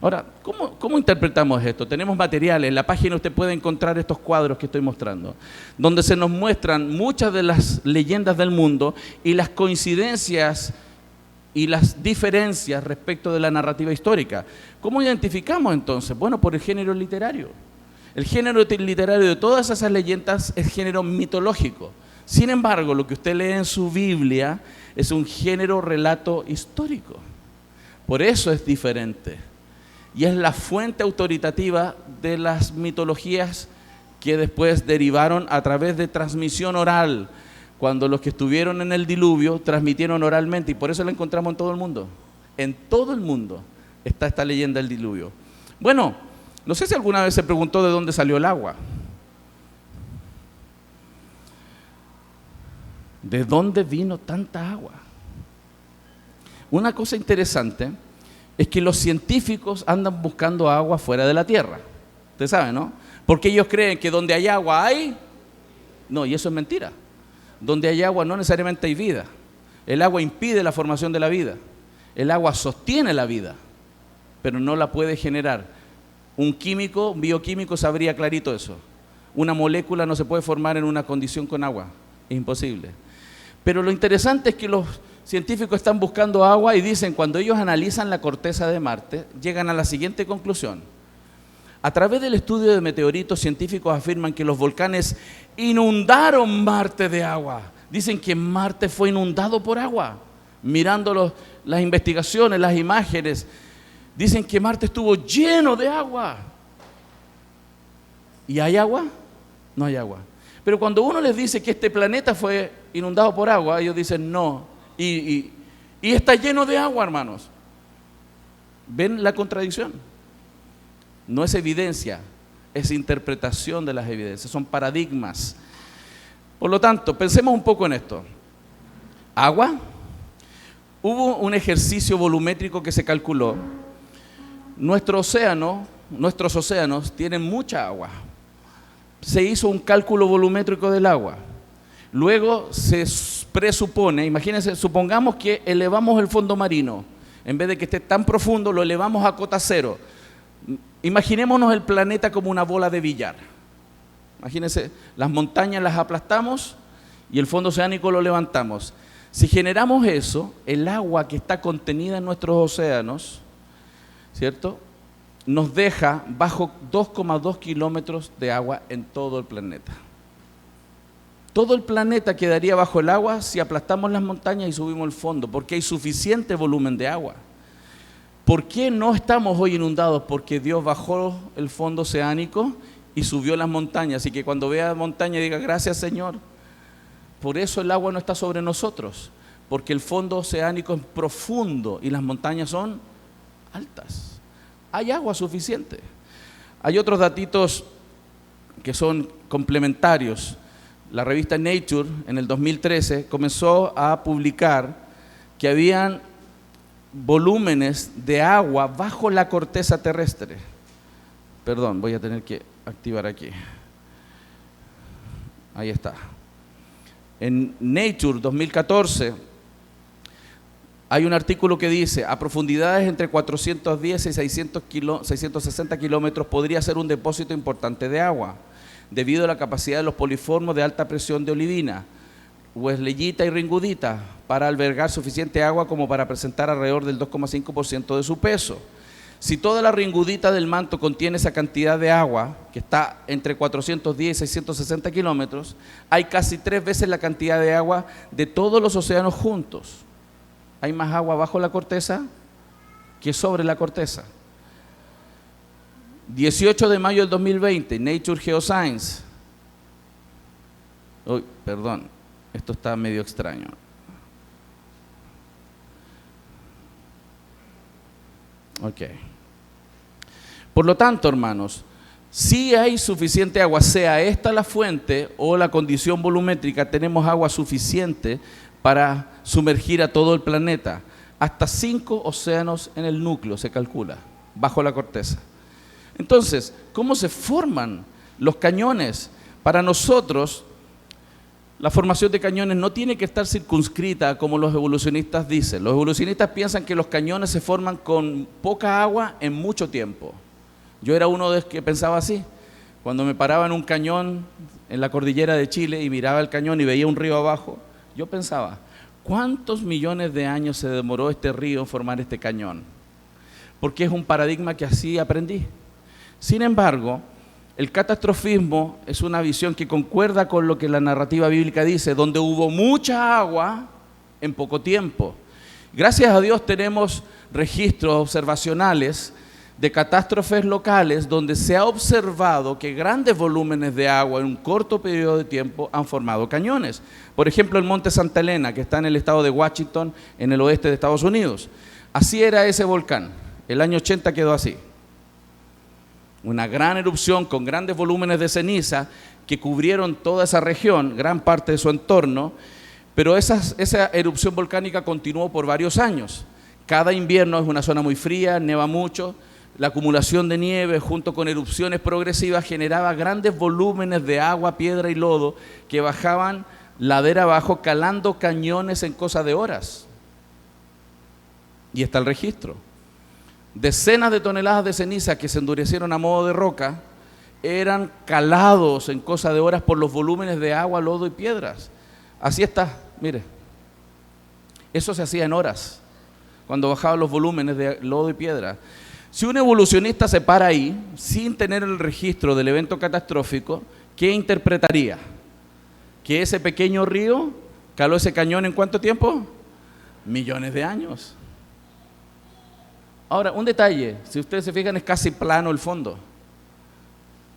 Ahora, ¿cómo interpretamos esto? Tenemos materiales, en la página usted puede encontrar estos cuadros que estoy mostrando, donde se nos muestran muchas de las leyendas del mundo y las coincidencias y las diferencias respecto de la narrativa histórica. ¿Cómo identificamos entonces? Bueno, por el género literario. El género literario de todas esas leyendas es género mitológico. Sin embargo, lo que usted lee en su Biblia es un género relato histórico. Por eso es diferente. Y es la fuente autoritativa de las mitologías que después derivaron a través de transmisión oral, cuando los que estuvieron en el diluvio transmitieron oralmente, y por eso la encontramos en todo el mundo. En todo el mundo está esta leyenda del diluvio. Bueno, no sé si alguna vez se preguntó de dónde salió el agua. ¿De dónde vino tanta agua? Una cosa interesante es que los científicos andan buscando agua fuera de la Tierra. Usted sabe, ¿no? Porque ellos creen que donde hay agua hay... No, y eso es mentira. Donde hay agua no necesariamente hay vida. El agua impide la formación de la vida. El agua sostiene la vida, pero no la puede generar. Un químico, un bioquímico sabría clarito eso. Una molécula no se puede formar en una condición con agua. Es imposible. Pero lo interesante es que los científicos están buscando agua y dicen, cuando ellos analizan la corteza de Marte, llegan a la siguiente conclusión. A través del estudio de meteoritos, científicos afirman que los volcanes inundaron Marte de agua. Dicen que Marte fue inundado por agua. Mirando las investigaciones, las imágenes, dicen que Marte estuvo lleno de agua. ¿Y hay agua? No hay agua. Pero cuando uno les dice que este planeta fue inundado por agua, ellos dicen no. Y está lleno de agua, hermanos. ¿Ven la contradicción? No es evidencia, es interpretación de las evidencias, son paradigmas. Por lo tanto, pensemos un poco en esto. Agua. Hubo un ejercicio volumétrico que se calculó. Nuestros océanos tienen mucha agua. Se hizo un cálculo volumétrico del agua. Luego se presupone, imagínense, supongamos que elevamos el fondo marino. En vez de que esté tan profundo, lo elevamos a cota cero. Imaginémonos el planeta como una bola de billar. Imagínense, las montañas las aplastamos y el fondo oceánico lo levantamos. Si generamos eso, el agua que está contenida en nuestros océanos, ¿cierto?, nos deja bajo 2,2 kilómetros de agua en todo el planeta. Todo el planeta quedaría bajo el agua si aplastamos las montañas y subimos el fondo, porque hay suficiente volumen de agua. ¿Por qué no estamos hoy inundados? Porque Dios bajó el fondo oceánico y subió las montañas. Así que cuando vea montaña diga, gracias Señor. Por eso el agua no está sobre nosotros, porque el fondo oceánico es profundo y las montañas son altas. Hay agua suficiente. Hay otros datitos que son complementarios. La revista Nature en el 2013 comenzó a publicar que habían volúmenes de agua bajo la corteza terrestre. Perdón, voy a tener que activar aquí. Ahí está. En Nature 2014 hay un artículo que dice, a profundidades entre 410 y 660 kilómetros podría ser un depósito importante de agua, debido a la capacidad de los poliformos de alta presión de olivina, wesleyita y ringudita, para albergar suficiente agua como para presentar alrededor del 2,5% de su peso. Si toda la ringudita del manto contiene esa cantidad de agua, que está entre 410 y 660 kilómetros, hay casi 3 veces la cantidad de agua de todos los océanos juntos. Hay más agua bajo la corteza que sobre la corteza. 18 de mayo del 2020, Nature Geoscience. Uy, perdón, esto está medio extraño. Ok. Por lo tanto, hermanos, si hay suficiente agua, sea esta la fuente o la condición volumétrica, tenemos agua suficiente para sumergir a todo el planeta. Hasta 5 océanos en el núcleo se calcula, bajo la corteza. Entonces, ¿cómo se forman los cañones? Para nosotros, la formación de cañones no tiene que estar circunscrita como los evolucionistas dicen. Los evolucionistas piensan que los cañones se forman con poca agua en mucho tiempo. Yo era uno de los que pensaba así. Cuando me paraba en un cañón en la cordillera de Chile y miraba el cañón y veía un río abajo, yo pensaba, ¿cuántos millones de años se demoró este río en formar este cañón? Porque es un paradigma que así aprendí. Sin embargo, el catastrofismo es una visión que concuerda con lo que la narrativa bíblica dice, donde hubo mucha agua en poco tiempo. Gracias a Dios tenemos registros observacionales de catástrofes locales donde se ha observado que grandes volúmenes de agua en un corto periodo de tiempo han formado cañones. Por ejemplo, el monte Santa Elena, que está en el estado de Washington, en el oeste de Estados Unidos. Así era ese volcán. El año 80 quedó así. Una gran erupción con grandes volúmenes de ceniza que cubrieron toda esa región, gran parte de su entorno, pero esa erupción volcánica continuó por varios años. Cada invierno es una zona muy fría, neva mucho, la acumulación de nieve junto con erupciones progresivas generaba grandes volúmenes de agua, piedra y lodo que bajaban ladera abajo calando cañones en cosa de horas. Y está el registro. Decenas de toneladas de ceniza que se endurecieron a modo de roca eran calados en cosa de horas por los volúmenes de agua, lodo y piedras. Así está, mire. Eso se hacía en horas, cuando bajaban los volúmenes de lodo y piedra. Si un evolucionista se para ahí, sin tener el registro del evento catastrófico, ¿qué interpretaría? ¿Que ese pequeño río caló ese cañón en cuánto tiempo? Millones de años. Ahora, un detalle, si ustedes se fijan es casi plano el fondo.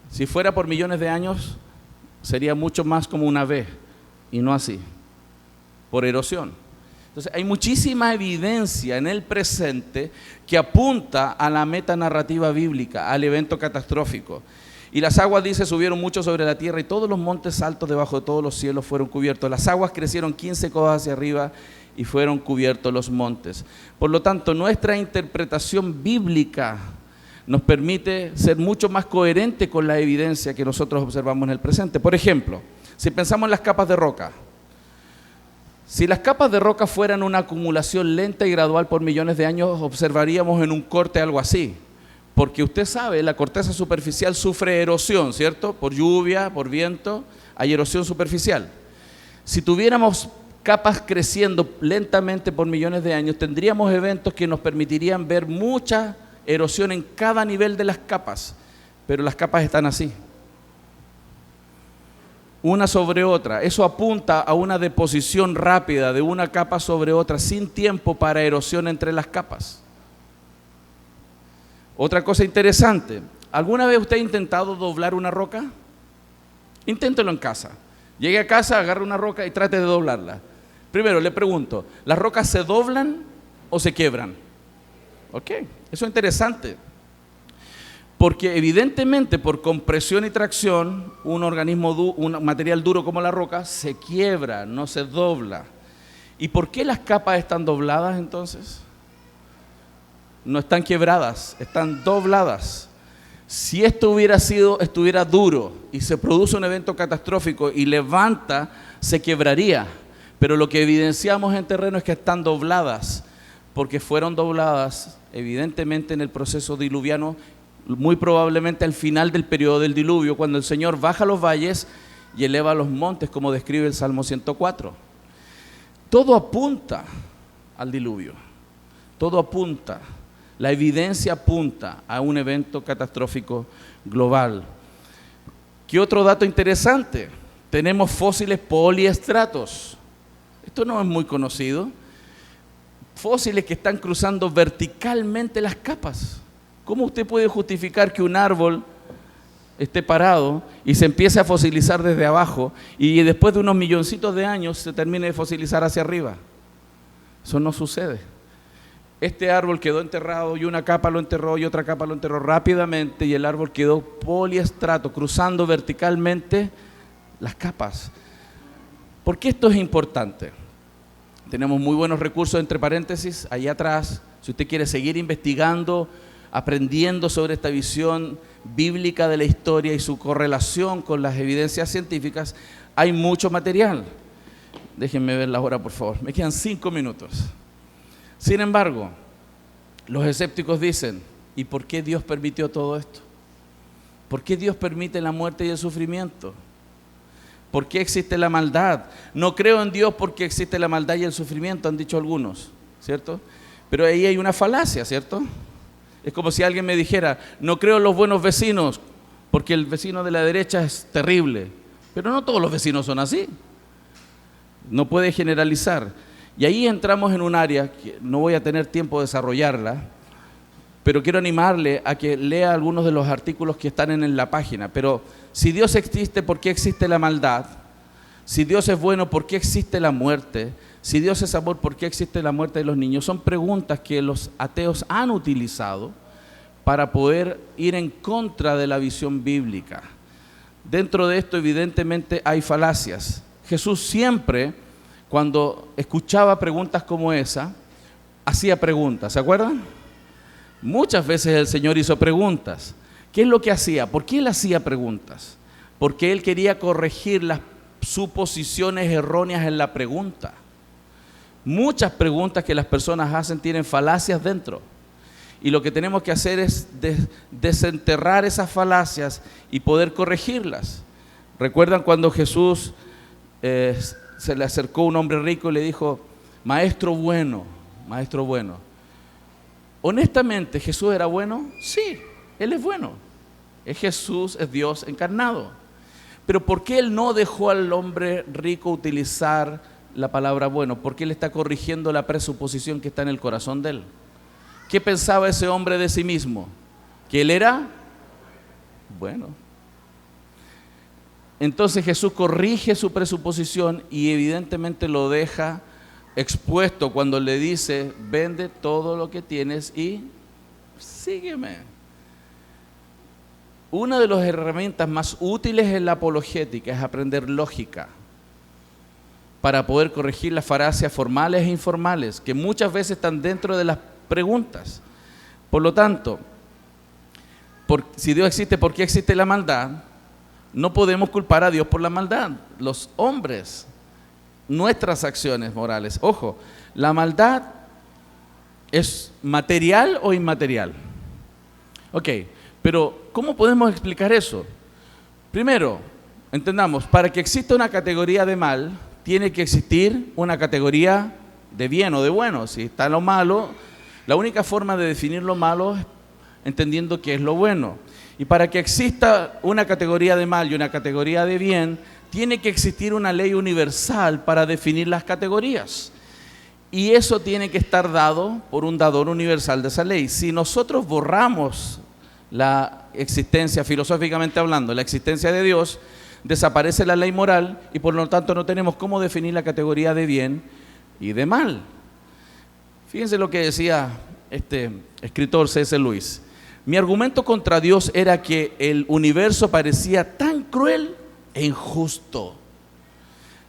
Si fuera por millones de años, sería mucho más como una V, y no así, por erosión. Entonces, hay muchísima evidencia en el presente que apunta a la metanarrativa bíblica, al evento catastrófico. Y las aguas, dice, subieron mucho sobre la tierra y todos los montes altos debajo de todos los cielos fueron cubiertos. Las aguas crecieron 15 codos hacia arriba y fueron cubiertos los montes. Por lo tanto, nuestra interpretación bíblica nos permite ser mucho más coherente con la evidencia que nosotros observamos en el presente. Por ejemplo, si pensamos en las capas de roca, si las capas de roca fueran una acumulación lenta y gradual por millones de años, observaríamos en un corte algo así. Porque usted sabe, la corteza superficial sufre erosión, ¿cierto? Por lluvia, por viento, hay erosión superficial. Si tuviéramos capas creciendo lentamente por millones de años, tendríamos eventos que nos permitirían ver mucha erosión en cada nivel de las capas, pero las capas están así, una sobre otra. Eso apunta a una deposición rápida de una capa sobre otra, sin tiempo para erosión entre las capas. Otra cosa interesante, ¿alguna vez usted ha intentado doblar una roca? Inténtelo en casa. Llegue a casa, agarre una roca y trate de doblarla. Primero le pregunto, ¿las rocas se doblan o se quiebran? Ok, eso es interesante. Porque evidentemente por compresión y tracción, un organismo, un material duro como la roca, se quiebra, no se dobla. ¿Y por qué las capas están dobladas entonces? No están quebradas, están dobladas. Si esto estuviera duro y se produce un evento catastrófico y levanta, se quebraría. Pero lo que evidenciamos en terreno es que están dobladas, porque fueron dobladas evidentemente en el proceso diluviano, muy probablemente al final del periodo del diluvio, cuando el Señor baja los valles y eleva los montes, como describe el Salmo 104. Todo apunta al diluvio, todo apunta, la evidencia apunta a un evento catastrófico global. ¿Qué otro dato interesante? Tenemos fósiles poliestratos. Esto no es muy conocido. Fósiles que están cruzando verticalmente las capas. ¿Cómo usted puede justificar que un árbol esté parado y se empiece a fosilizar desde abajo y después de unos milloncitos de años se termine de fosilizar hacia arriba? Eso no sucede. Este árbol quedó enterrado y una capa lo enterró y otra capa lo enterró rápidamente y el árbol quedó poliestrato, cruzando verticalmente las capas. ¿Por qué esto es importante? Tenemos muy buenos recursos, entre paréntesis, ahí atrás. Si usted quiere seguir investigando, aprendiendo sobre esta visión bíblica de la historia y su correlación con las evidencias científicas, hay mucho material. Déjenme ver la hora, por favor. Me quedan 5 minutos. Sin embargo, los escépticos dicen, ¿y por qué Dios permitió todo esto? ¿Por qué Dios permite la muerte y el sufrimiento? ¿Por qué existe la maldad? No creo en Dios porque existe la maldad y el sufrimiento, han dicho algunos, ¿cierto? Pero ahí hay una falacia, ¿cierto? Es como si alguien me dijera, no creo en los buenos vecinos porque el vecino de la derecha es terrible. Pero no todos los vecinos son así. No puede generalizar. Y ahí entramos en un área que no voy a tener tiempo de desarrollarla, pero quiero animarle a que lea algunos de los artículos que están en la página. Pero si Dios existe, ¿por qué existe la maldad? Si Dios es bueno, ¿por qué existe la muerte? Si Dios es amor, ¿por qué existe la muerte de los niños? Son preguntas que los ateos han utilizado para poder ir en contra de la visión bíblica. Dentro de esto, evidentemente, hay falacias. Jesús siempre, cuando escuchaba preguntas como esa, hacía preguntas, ¿se acuerdan? Muchas veces el Señor hizo preguntas. ¿Qué es lo que hacía? ¿Por qué Él hacía preguntas? Porque Él quería corregir las suposiciones erróneas en la pregunta. Muchas preguntas que las personas hacen tienen falacias dentro. Y lo que tenemos que hacer es desenterrar esas falacias y poder corregirlas. ¿Recuerdan cuando Jesús se le acercó un hombre rico y le dijo, maestro bueno, maestro bueno? Honestamente, ¿Jesús era bueno? Sí, Él es bueno. Es Jesús, es Dios encarnado. Pero ¿por qué Él no dejó al hombre rico utilizar la palabra bueno? Porque Él está corrigiendo la presuposición que está en el corazón de Él. ¿Qué pensaba ese hombre de sí mismo? ¿Que Él era bueno? Entonces Jesús corrige su presuposición y evidentemente lo deja expuesto cuando le dice, vende todo lo que tienes y sígueme. Una de las herramientas más útiles en la apologética es aprender lógica para poder corregir las falacias formales e informales que muchas veces están dentro de las preguntas. Por lo tanto, si Dios existe, ¿por qué existe la maldad? No podemos culpar a Dios por la maldad. Los hombres, nuestras acciones morales. Ojo, ¿la maldad es material o inmaterial? Ok, pero ¿cómo podemos explicar eso? Primero, entendamos, para que exista una categoría de mal, tiene que existir una categoría de bien o de bueno. Si está lo malo, la única forma de definir lo malo es entendiendo qué es lo bueno. Y para que exista una categoría de mal y una categoría de bien, tiene que existir una ley universal para definir las categorías. Y eso tiene que estar dado por un dador universal de esa ley. Si nosotros borramos la existencia, filosóficamente hablando, la existencia de Dios, desaparece la ley moral y por lo tanto no tenemos cómo definir la categoría de bien y de mal. Fíjense lo que decía este escritor C.S. Lewis. Mi argumento contra Dios era que el universo parecía tan cruel e injusto.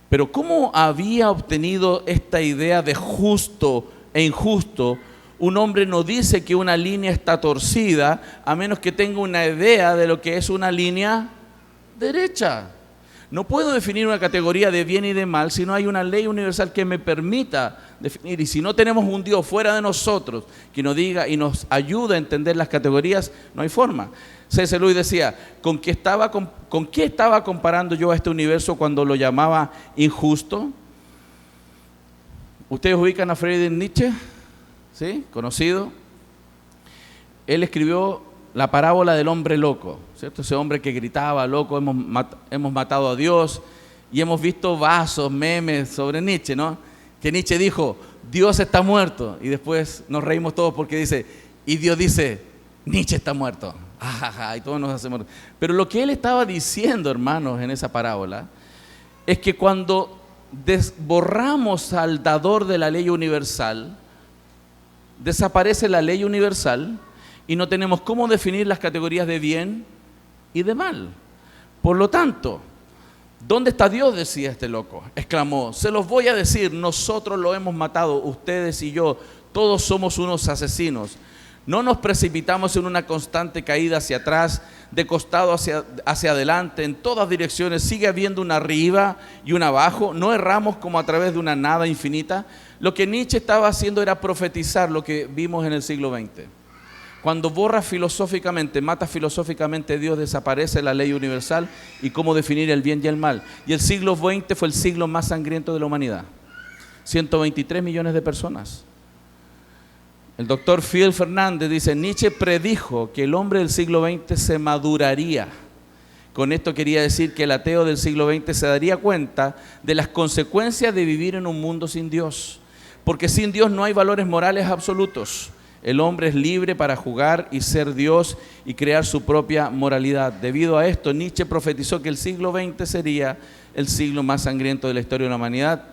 Pero ¿cómo había obtenido esta idea de justo e injusto? Un hombre no dice que una línea está torcida a menos que tenga una idea de lo que es una línea derecha. No puedo definir una categoría de bien y de mal si no hay una ley universal que me permita definir. Y si no tenemos un Dios fuera de nosotros que nos diga y nos ayude a entender las categorías, no hay forma. C.S. Lewis decía, ¿con qué estaba comparando yo a este universo cuando lo llamaba injusto? ¿Ustedes ubican a Friedrich Nietzsche? ¿Sí? Conocido. Él escribió la parábola del hombre loco, ¿cierto? Ese hombre que gritaba, loco, hemos matado a Dios, y hemos visto vasos, memes sobre Nietzsche, ¿no? Que Nietzsche dijo, Dios está muerto, y después nos reímos todos porque dice, y Dios dice, Nietzsche está muerto, y todos nos hacemos. Pero lo que él estaba diciendo, hermanos, en esa parábola, es que cuando borramos al dador de la ley universal, desaparece la ley universal, y no tenemos cómo definir las categorías de bien y de mal. Por lo tanto, ¿Dónde está Dios?, decía este loco. Exclamó: se los voy a decir, nosotros lo hemos matado, ustedes y yo, todos somos unos asesinos. No nos precipitamos en una constante caída hacia atrás, de costado hacia adelante, en todas direcciones. Sigue habiendo una arriba y una abajo. No erramos como a través de una nada infinita. Lo que Nietzsche estaba haciendo era profetizar lo que vimos en el siglo XX. Cuando borra filosóficamente, mata filosóficamente Dios, desaparece la ley universal y cómo definir el bien y el mal. Y el siglo XX fue el siglo más sangriento de la humanidad. 123 millones de personas. El doctor Phil Fernández dice: Nietzsche predijo que el hombre del siglo XX se maduraría. Con esto quería decir que el ateo del siglo XX se daría cuenta de las consecuencias de vivir en un mundo sin Dios. Porque sin Dios no hay valores morales absolutos. El hombre es libre para jugar y ser Dios y crear su propia moralidad. Debido a esto, Nietzsche profetizó que el siglo XX sería el siglo más sangriento de la historia de la humanidad,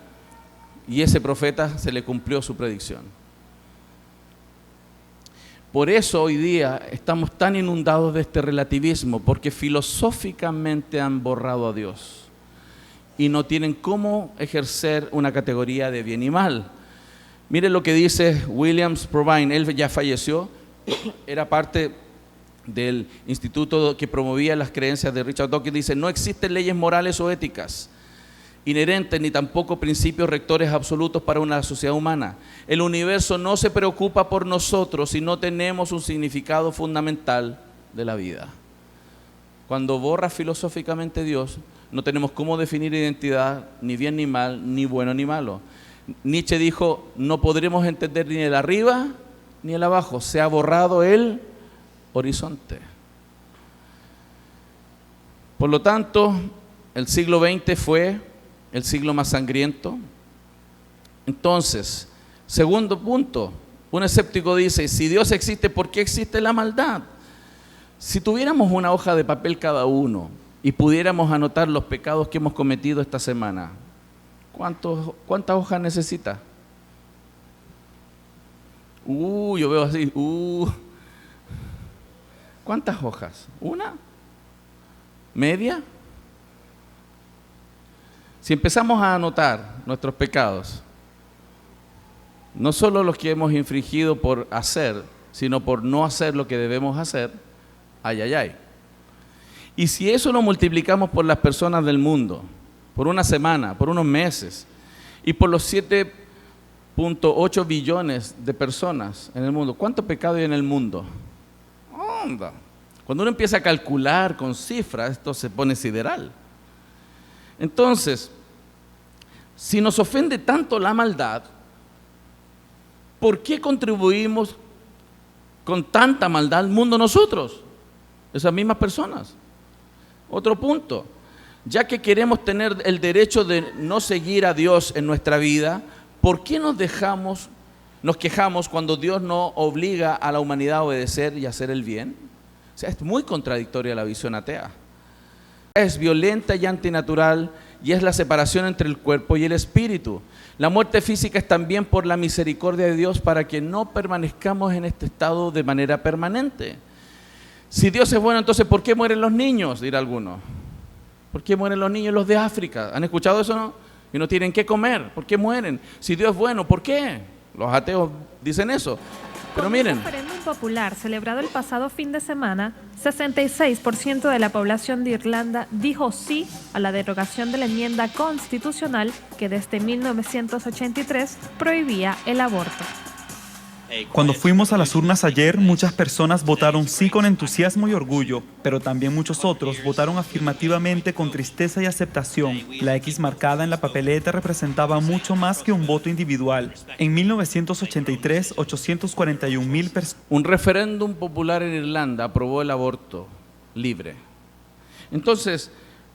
y ese profeta se le cumplió su predicción. Por eso hoy día estamos tan inundados de este relativismo, porque filosóficamente han borrado a Dios y no tienen cómo ejercer una categoría de bien y mal. Miren lo que dice Williams Provine. Él ya falleció, era parte del instituto que promovía las creencias de Richard Dawkins. Dice: no existen leyes morales o éticas inherentes, ni tampoco principios rectores absolutos para una sociedad humana. El universo no se preocupa por nosotros si no tenemos un significado fundamental de la vida. Cuando borra filosóficamente Dios, no tenemos cómo definir identidad, ni bien ni mal, ni bueno ni malo. Nietzsche dijo: no podremos entender ni el arriba ni el abajo, se ha borrado el horizonte. Por lo tanto, el siglo XX fue el siglo más sangriento. Entonces, segundo punto, un escéptico dice: si Dios existe, ¿por qué existe la maldad? Si tuviéramos una hoja de papel cada uno y pudiéramos anotar los pecados que hemos cometido esta semana, ¿cuántas hojas necesita? Yo veo así, ¿cuántas hojas? ¿Una? ¿Media? Si empezamos a anotar nuestros pecados, no solo los que hemos infringido por hacer, sino por no hacer lo que debemos hacer, ay, ay, ay. Y si eso lo multiplicamos por las personas del mundo, por una semana, por unos meses, y por los 7.8 billones de personas en el mundo, ¿cuánto pecado hay en el mundo? ¡Onda! Cuando uno empieza a calcular con cifras, esto se pone sideral. Entonces, si nos ofende tanto la maldad, ¿por qué contribuimos con tanta maldad al mundo nosotros? Esas mismas personas. Otro punto: ya que queremos tener el derecho de no seguir a Dios en nuestra vida, ¿por qué nos quejamos cuando Dios no obliga a la humanidad a obedecer y a hacer el bien? O sea, es muy contradictoria la visión atea. Es violenta y antinatural, y es la separación entre el cuerpo y el espíritu. La muerte física es también por la misericordia de Dios, para que no permanezcamos en este estado de manera permanente. Si Dios es bueno, entonces ¿por qué mueren los niños?, dirá alguno. ¿Por qué mueren los niños, los de África? ¿Han escuchado eso, no? Y no tienen qué comer. ¿Por qué mueren? Si Dios es bueno, ¿por qué? Los ateos dicen eso. Pero miren, en un referéndum popular celebrado el pasado fin de semana, 66% de la población de Irlanda dijo sí a la derogación de la enmienda constitucional que desde 1983 prohibía el aborto. Cuando fuimos a las urnas ayer, muchas personas votaron sí con entusiasmo y orgullo, pero también muchos otros votaron afirmativamente con tristeza y aceptación. La X marcada en la papeleta representaba mucho más que un voto individual. En 1983, 841,000 personas... Un referéndum popular en Irlanda aprobó el aborto libre. Entonces,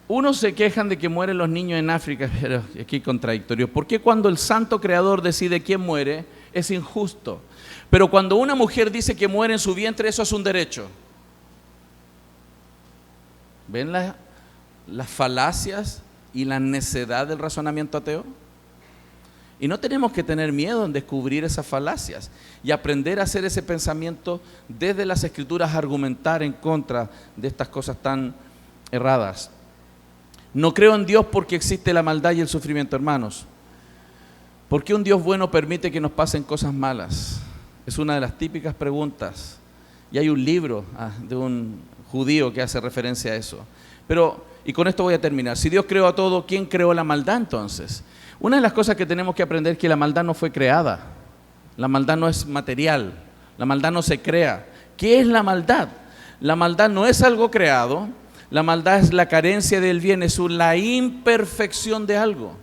unos se quejan de que mueren los niños en África, pero aquí es contradictorio. ¿Por qué cuando el santo creador decide quién muere es injusto? Pero cuando una mujer dice que muere en su vientre, eso es un derecho. ¿Ven las falacias y la necedad del razonamiento ateo? Y no tenemos que tener miedo en descubrir esas falacias y aprender a hacer ese pensamiento desde las Escrituras, argumentar en contra de estas cosas tan erradas. No creo en Dios porque existe la maldad y el sufrimiento, hermanos. ¿Por qué un Dios bueno permite que nos pasen cosas malas? Es una de las típicas preguntas. Y hay un libro de un judío que hace referencia a eso. Pero, y con esto voy a terminar. Si Dios creó a todo, ¿quién creó la maldad entonces? Una de las cosas que tenemos que aprender es que la maldad no fue creada. La maldad no es material. La maldad no se crea. ¿Qué es la maldad? La maldad no es algo creado. La maldad es la carencia del bien, es la imperfección de algo.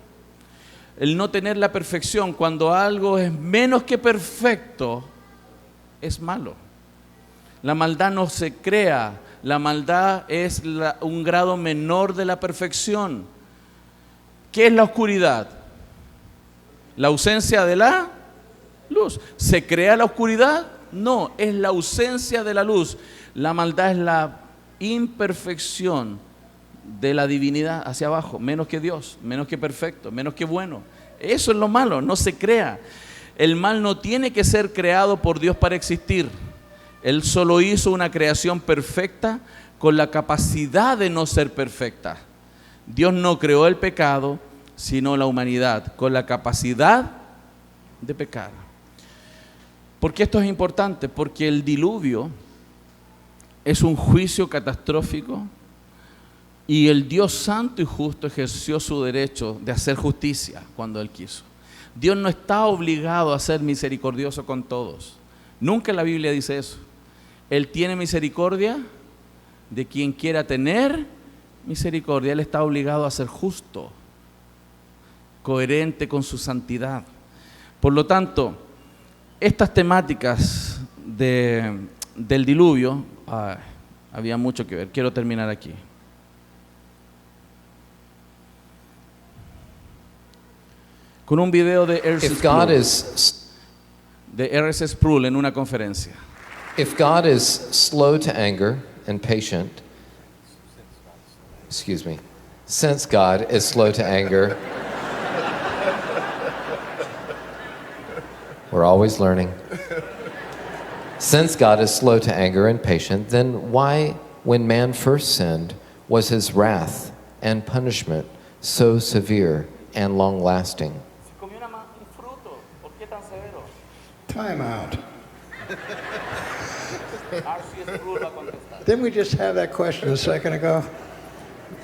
El no tener la perfección, cuando algo es menos que perfecto, es malo. La maldad no se crea, la maldad es un grado menor de la perfección. ¿Qué es la oscuridad? La ausencia de la luz. ¿Se crea la oscuridad? No, es la ausencia de la luz. La maldad es la imperfección de la divinidad hacia abajo, menos que Dios, menos que perfecto, menos que bueno. Eso es lo malo, no se crea. El mal no tiene que ser creado por Dios para existir. Él solo hizo una creación perfecta con la capacidad de no ser perfecta. Dios no creó el pecado, sino la humanidad, con la capacidad de pecar. ¿Por qué esto es importante? Porque el diluvio es un juicio catastrófico y el Dios santo y justo ejerció su derecho de hacer justicia cuando Él quiso. Dios no está obligado a ser misericordioso con todos. Nunca la Biblia dice eso. Él tiene misericordia de quien quiera tener misericordia. Él está obligado a ser justo, coherente con su santidad. Por lo tanto, estas temáticas del diluvio, había mucho que ver. Quiero terminar aquí. Con un video de R.C. Sproul en una conferencia. If God is slow to anger and patient, since God is slow to anger, we're always learning. Since God is slow to anger and patient, then why, when man first sinned, was his wrath and punishment so severe and long-lasting? Time out. Didn't we just have that question a second ago?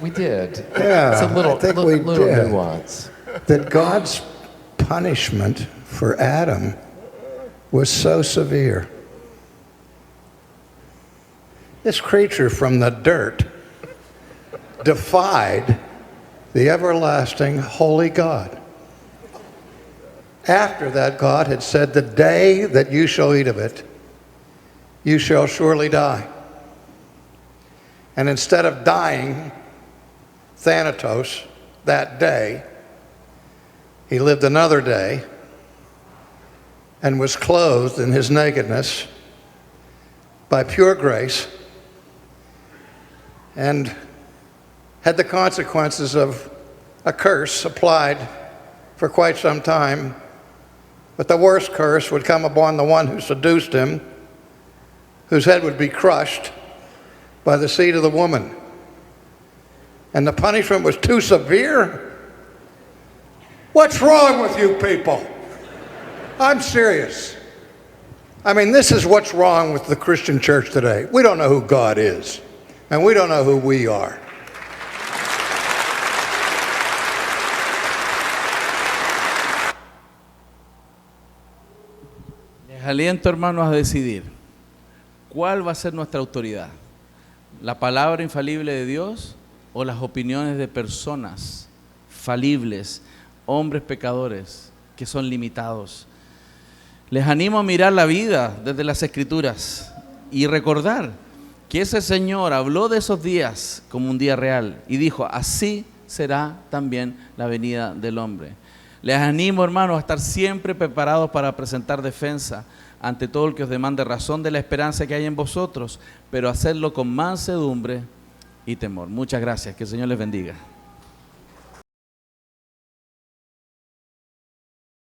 We did. Yeah, It's a little, I think little, we little did. nuance. That God's punishment for Adam was so severe. This creature from the dirt defied the everlasting holy God. After that, God had said, the day that you shall eat of it, you shall surely die. And instead of dying, Thanatos, that day, he lived another day and was clothed in his nakedness by pure grace and had the consequences of a curse applied for quite some time. But the worst curse would come upon the one who seduced him, whose head would be crushed by the seed of the woman. And the punishment was too severe? What's wrong with you people? I'm serious. I mean, this is what's wrong with the Christian church today. We don't know who God is, and we don't know who we are. Les aliento, hermanos, a decidir cuál va a ser nuestra autoridad. ¿La palabra infalible de Dios o las opiniones de personas falibles, hombres pecadores que son limitados? Les animo a mirar la vida desde las Escrituras y recordar que ese Señor habló de esos días como un día real y dijo, así será también la venida del hombre. Les animo, hermanos, a estar siempre preparados para presentar defensa ante todo el que os demande razón de la esperanza que hay en vosotros, pero hacerlo con mansedumbre y temor. Muchas gracias, que el Señor les bendiga.